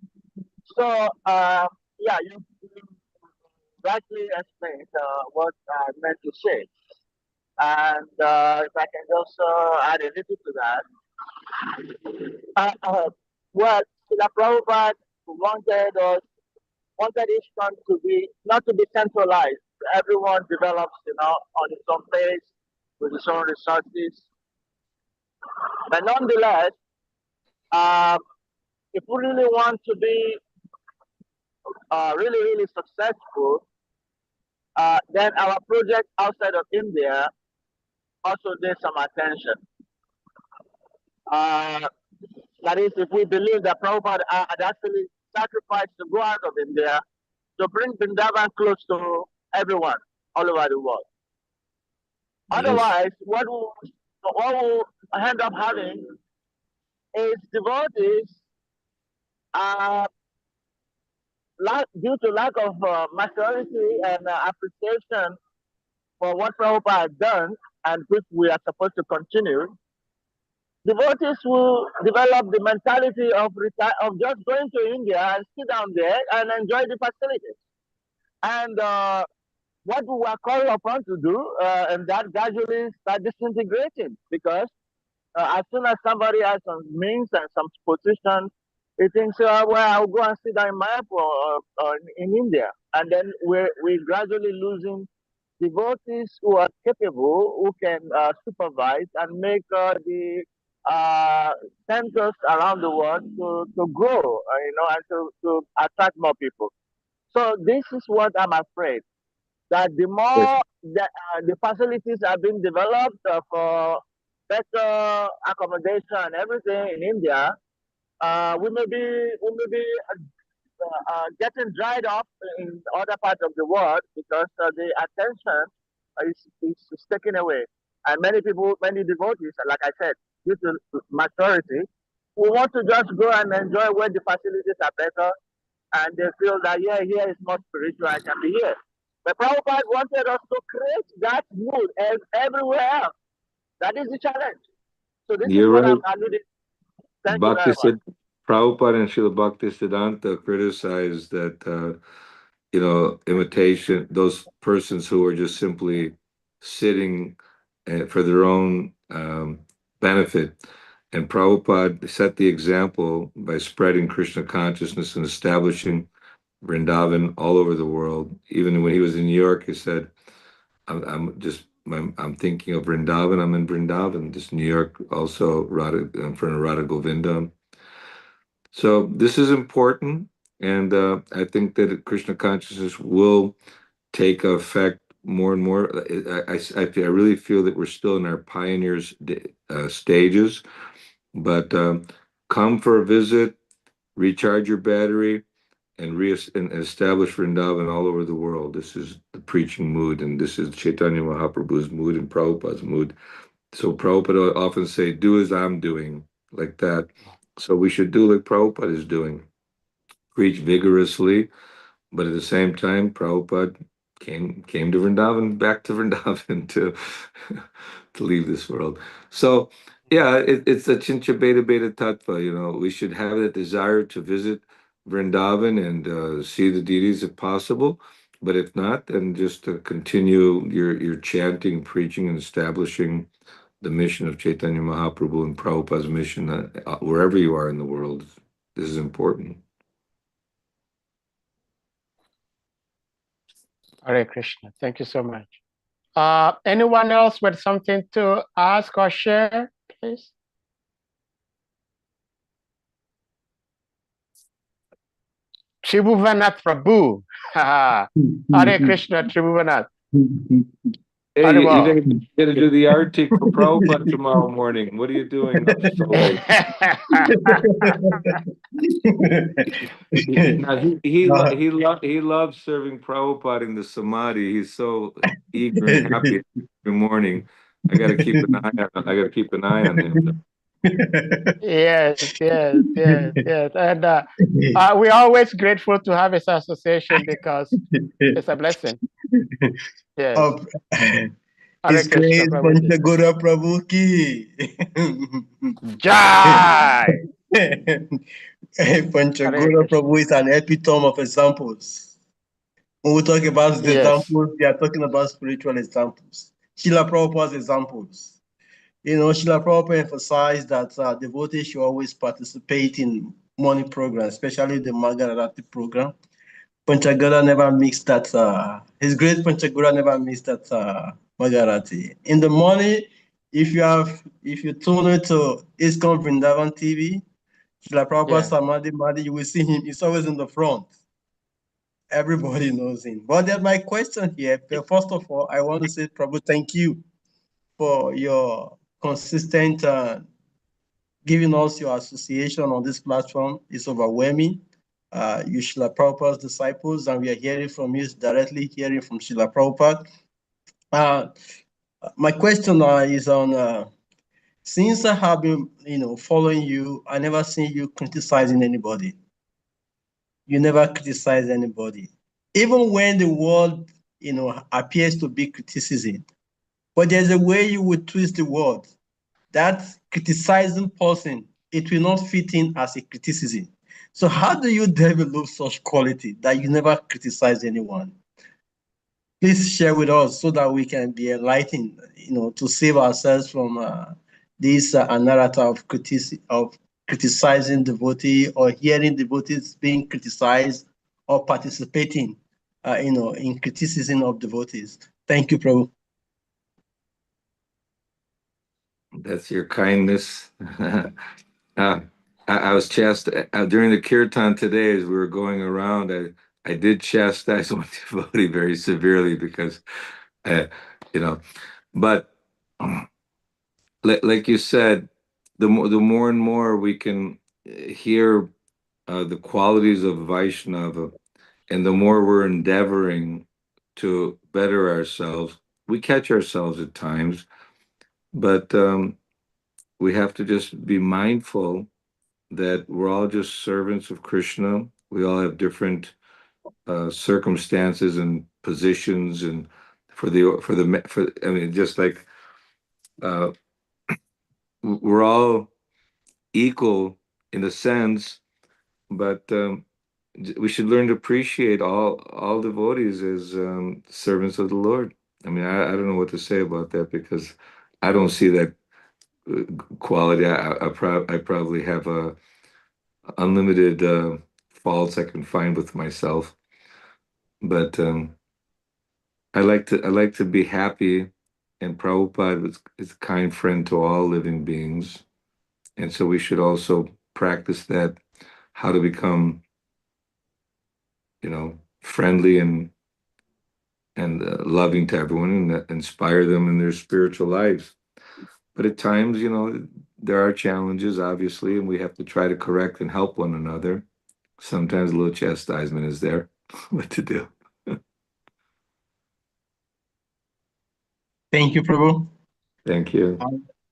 So, yeah, you rightly explained what I meant to say. And if I can just add a little to that. Well, Srila Prabhupada wanted ISKCON to be, not to be centralized. Everyone develops, on its own pace, with its own resources. But nonetheless, if we really want to be really, really successful, then our project outside of India also needs some attention. That is, if we believe that Prabhupada had actually sacrificed to go out of India to bring Vrindavan close to everyone all over the world. Yes. Otherwise, what we'll end up having is devotees, due to lack of maturity and appreciation for what Prabhupada has done, and which we are supposed to continue, devotees will develop the mentality of just going to India and sit down there and enjoy the facilities. And what we are called upon to do, and that gradually start disintegrating, because as soon as somebody has some means and some position, he thinks, well, I'll go and sit down in Mayapur or in India. And then we're gradually losing devotees who are capable, who can supervise and make the centers around the world to grow, and to attract more people. So this is what I'm afraid, that the more the facilities are being developed for better accommodation and everything in India, we may be getting dried up in other parts of the world, because the attention is taken away. And many devotees, like I said, due to maturity, who want to just go and enjoy where the facilities are better, and they feel that, here is more spiritual, I can be here. But Prabhupada wanted us to create that mood everywhere else. That is the challenge. So this is what I'm alluding to. Thank you very much. Prabhupada and Srila Bhaktisiddhanta criticized that, imitation, those persons who are just simply sitting for their own benefit. And Prabhupada set the example by spreading Krishna consciousness and establishing Vrindavan all over the world. Even when he was in New York, he said, I'm thinking of Vrindavan. I'm in Vrindavan, this New York, also Radha, in front of Radha Govinda. So this is important, and I think that Krishna consciousness will take effect more and more. I really feel that we're still in our pioneers stages, but come for a visit, recharge your battery, and establish Vrindavan all over the world. This is the preaching mood, and this is Chaitanya Mahaprabhu's mood and Prabhupada's mood. So Prabhupada often say, "Do as I'm doing," like that. So we should do like Prabhupada is doing, preach vigorously, but at the same time, Prabhupada came to Vrindavan, back to Vrindavan to to leave this world. So yeah, it's a Chincha Beta Beta Tattva. We should have that desire to visit Vrindavan and see the deities if possible. But if not, then just to continue your chanting, preaching, and establishing the mission of Chaitanya Mahaprabhu and Prabhupada's mission wherever you are in the world. This is important. Hare Krishna. Thank you so much. Anyone else with something to ask or share, please? Tribhuvanath Prabhu. Hare Krishna, Tribhuvanath. Hey, Very well. you're gonna do the arctic for Prabhupada tomorrow morning. What are you doing up so late? Now, he loves serving Prabhupada in the Samadhi. He's so eager and happy every morning. I gotta keep an eye on him. Yes. And we're always grateful to have his association because it's a blessing. Yes. His grace, Pancha Gora Prabhu ki. Jai! Pancha Gora Prabhu is an epitome of examples. When we talk about the examples, we are talking about spiritual examples. Srila Prabhupada's examples. Srila Prabhupada emphasized that devotees should always participate in morning programs, especially the Magharati program. Panchagara never mixed that, his great Panchagara never mixed that Magharati. In the morning, if you tune it to ISKCON Vrindavan TV, Srila Prabhupada Samadhi Madhi, you will see him, he's always in the front. Everybody knows him. But then my question here, first of all, I want to say, Prabhu, thank you for your consistent giving us your association on this platform. It's overwhelming. You Srila Prabhupada's disciples, and we are hearing from you, directly hearing from Srila Prabhupada. My question is on, since I have been, following you, I never seen you criticizing anybody. You never criticize anybody. Even when the word, appears to be criticism, but there's a way you would twist the word. That criticizing person, it will not fit in as a criticism. So how do you develop such quality that you never criticize anyone? Please share with us so that we can be enlightened, to save ourselves from this narrative of criticizing devotee or hearing devotees being criticized or participating, in criticism of devotees. Thank you, Prabhu. That's your kindness. I was chastised during the kirtan today as we were going around. I did chastise one devotee very severely because, but like you said, the more and more we can hear the qualities of Vaishnava, and the more we're endeavoring to better ourselves, we catch ourselves at times, but we have to just be mindful that we're all just servants of Krishna. We all have different circumstances and positions, and just like we're all equal in a sense, but we should learn to appreciate all devotees as servants of the Lord. I don't know what to say about that because I don't see that quality. I probably have a unlimited faults I can find with myself, but I like to be happy, and Prabhupada is a kind friend to all living beings. And so we should also practice that, how to become, friendly and loving to everyone, and inspire them in their spiritual lives. But at times, there are challenges, obviously, and we have to try to correct and help one another. Sometimes a little chastisement is there. What to do? Thank you, Prabhu. Thank you.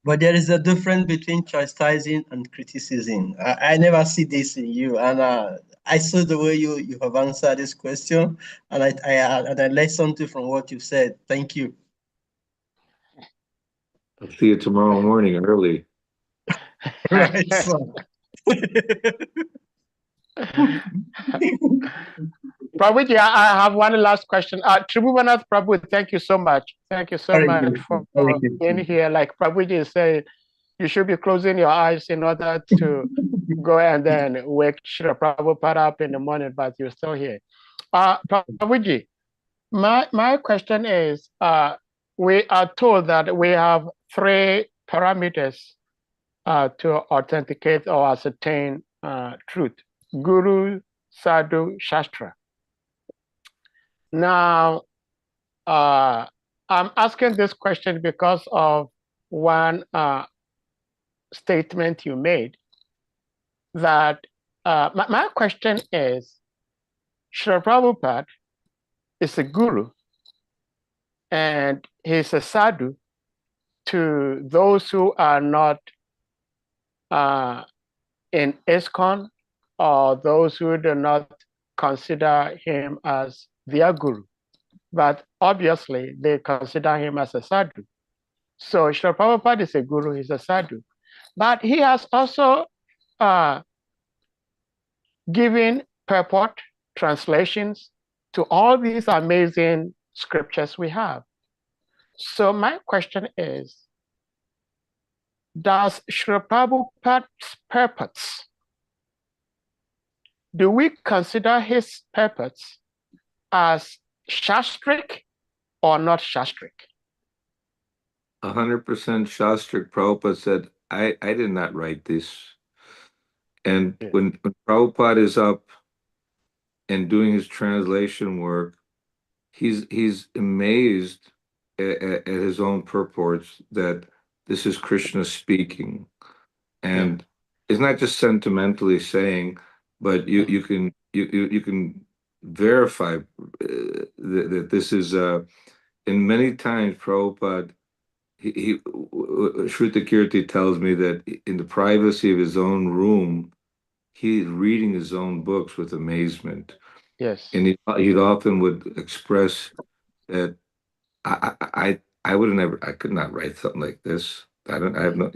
But there is a difference between chastising and criticism. I never see this in you, and I saw the way you have answered this question, and I learned something from what you said. Thank you. I'll see you tomorrow morning early. Right, sir. Prabhuji, I have one last question. Tribhuvannath Prabhu, thank you so much. Thank you so much for being here. Like Prabhuji said, you should be closing your eyes in order to go and then wake Srila Prabhupada up in the morning, but you're still here. Prabhuji, my question is, we are told that we have 3 parameters to authenticate or ascertain truth: Guru, Sadhu, Shastra. Now, I'm asking this question because of one statement you made, that my question is, Srila Prabhupada is a guru and he's a sadhu to those who are not in ISKCON, or those who do not consider him as their guru, but obviously they consider him as a sadhu. So Srila Prabhupada is a guru, he's a sadhu, but he has also given purport, translations to all these amazing scriptures we have. So my question is, does Srila Prabhupada's purports, do we consider his purports as Shastric or not Shastric? 100% Shastric. Prabhupada said, I did not write this. And when Prabhupada is up and doing his translation work, he's amazed at his own purports, that this is Krishna speaking. And it's not just sentimentally saying, but you can verify that this is and many times Prabhupada, Shruta Kirti tells me that in the privacy of his own room, he's reading his own books with amazement. Yes. And he often would express that I would have never, I could not write something like this. I have no,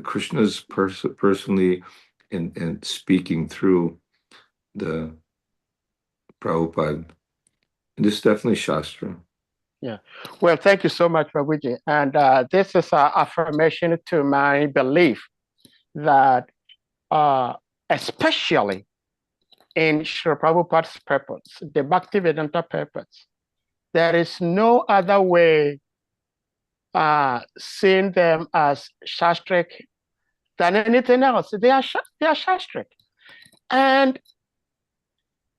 Krishna's personally and speaking through the Prabhupada. And this is definitely Shastra. Yeah. Well, thank you so much, Prabhuji. And this is an affirmation to my belief that especially in Srila Prabhupada's purports, the Bhaktivedanta purports, there is no other way seeing them as Shastric than anything else. They are Shastric. And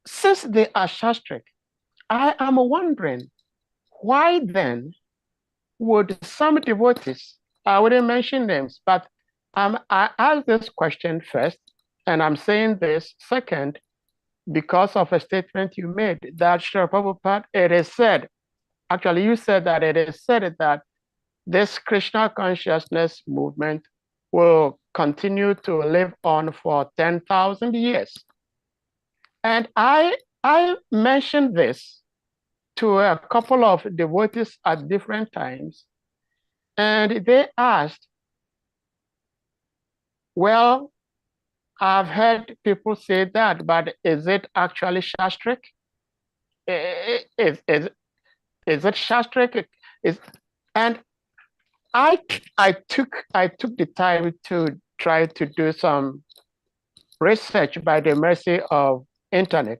since they are Shastric, I am wondering, why then would some devotees, I wouldn't mention names, but I asked this question first, and I'm saying this second because of a statement you made that Srila Prabhupada, it is said, actually you said that it is said that this Krishna consciousness movement will continue to live on for 10,000 years. And I mentioned this to a couple of devotees at different times, and they asked, well, I've heard people say that, but is it actually Shastric? Is it Shastric? And I took the time to try to do some research by the mercy of internet.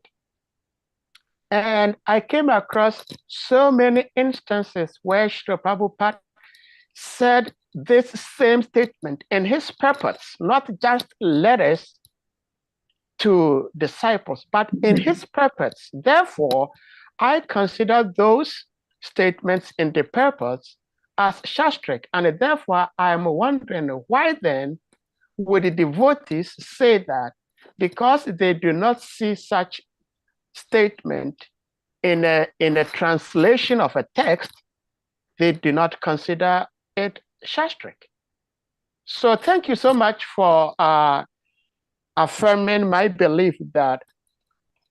And I came across so many instances where Srila Prabhupada said this same statement in his purpose, not just letters to disciples, but in his purpose. Therefore, I consider those statements in the purpose as shastric, and therefore I am wondering why then would the devotees say that because they do not see such statement in a translation of a text, they do not consider it shastric. So thank you so much for affirming my belief that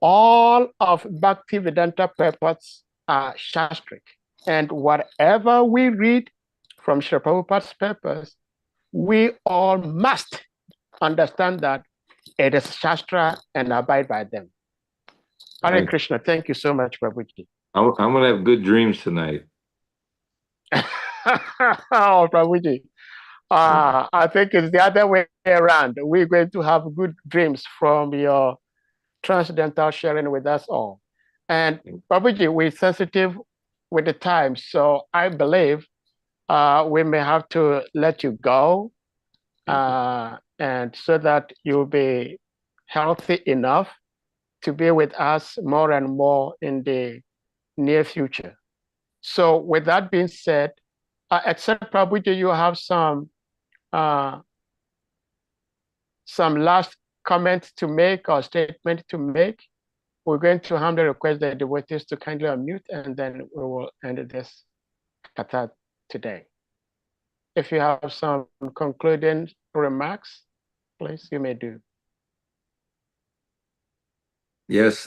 all of Bhaktivedanta purports are shastric. And whatever we read from Srila Prabhupada's purpose, we all must understand that it is Shastra and abide by them. Hare Krishna. Thank you so much, Prabhuji. I'm going to have good dreams tonight. Oh, Prabhuji. I think it's the other way around. We're going to have good dreams from your transcendental sharing with us all. And Prabhuji, we're sensitive with the time, so I believe we may have to let you go, and so that you'll be healthy enough to be with us more and more in the near future. So with that being said, except Prabhuji, you have some last comment to make or statement to make. We're going to humbly request the devotees to kindly unmute, and then we will end this kata today. If you have some concluding remarks, please, you may do. Yes,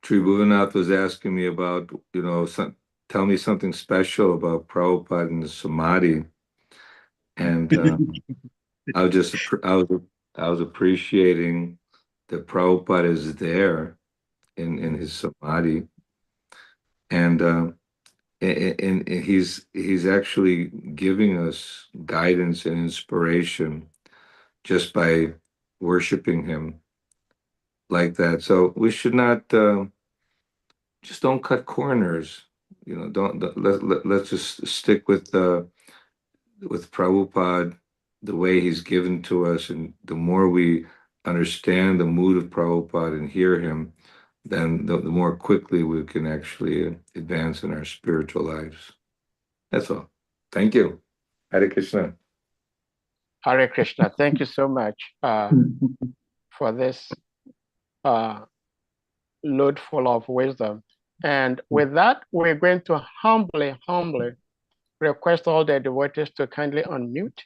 Tribhuvanath was asking me about, tell me something special about Prabhupada and the Samadhi. And I was appreciating that Prabhupada is there in his Samadhi. And he's actually giving us guidance and inspiration just by worshiping him like that. So we should not just don't cut corners. Let's just stick with Prabhupada, the way he's given to us, and the more we understand the mood of Prabhupada and hear him, then the more quickly we can actually advance in our spiritual lives. That's all. Thank you. Hare Krishna. Hare Krishna. Thank you so much for this load full of wisdom. And with that, we're going to humbly request all the devotees to kindly unmute,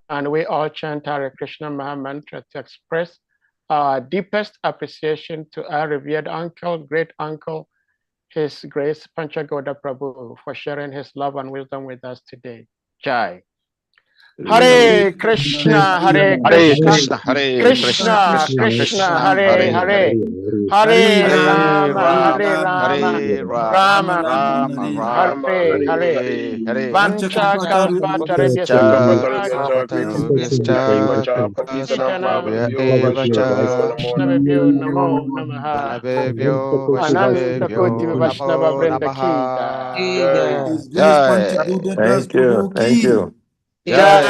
and we all chant Hare Krishna Maha Mantra to express our deepest appreciation to our revered uncle, great uncle, His Grace PANCHA GAUDA Prabhu, for sharing his love and wisdom with us today. Jai. Hare Krishna, Hare Krishna, Krishna Krishna, Hare Hare, Hare Rama, Hare Rama, Rama, Hare Hare. Vancha kalpatarubhyascha Vaishnavabhyo namo namaha. Ananta Koti Vaishnava Vrinda ki jai. Thank you. Jai.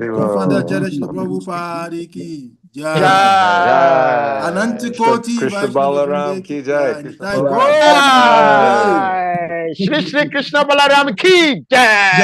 Co-founder Jai Prabhupada ki Jai. Ananta Koti Krishna Balaram ki jai. Jai. Shri Krishna Balaram ki jai.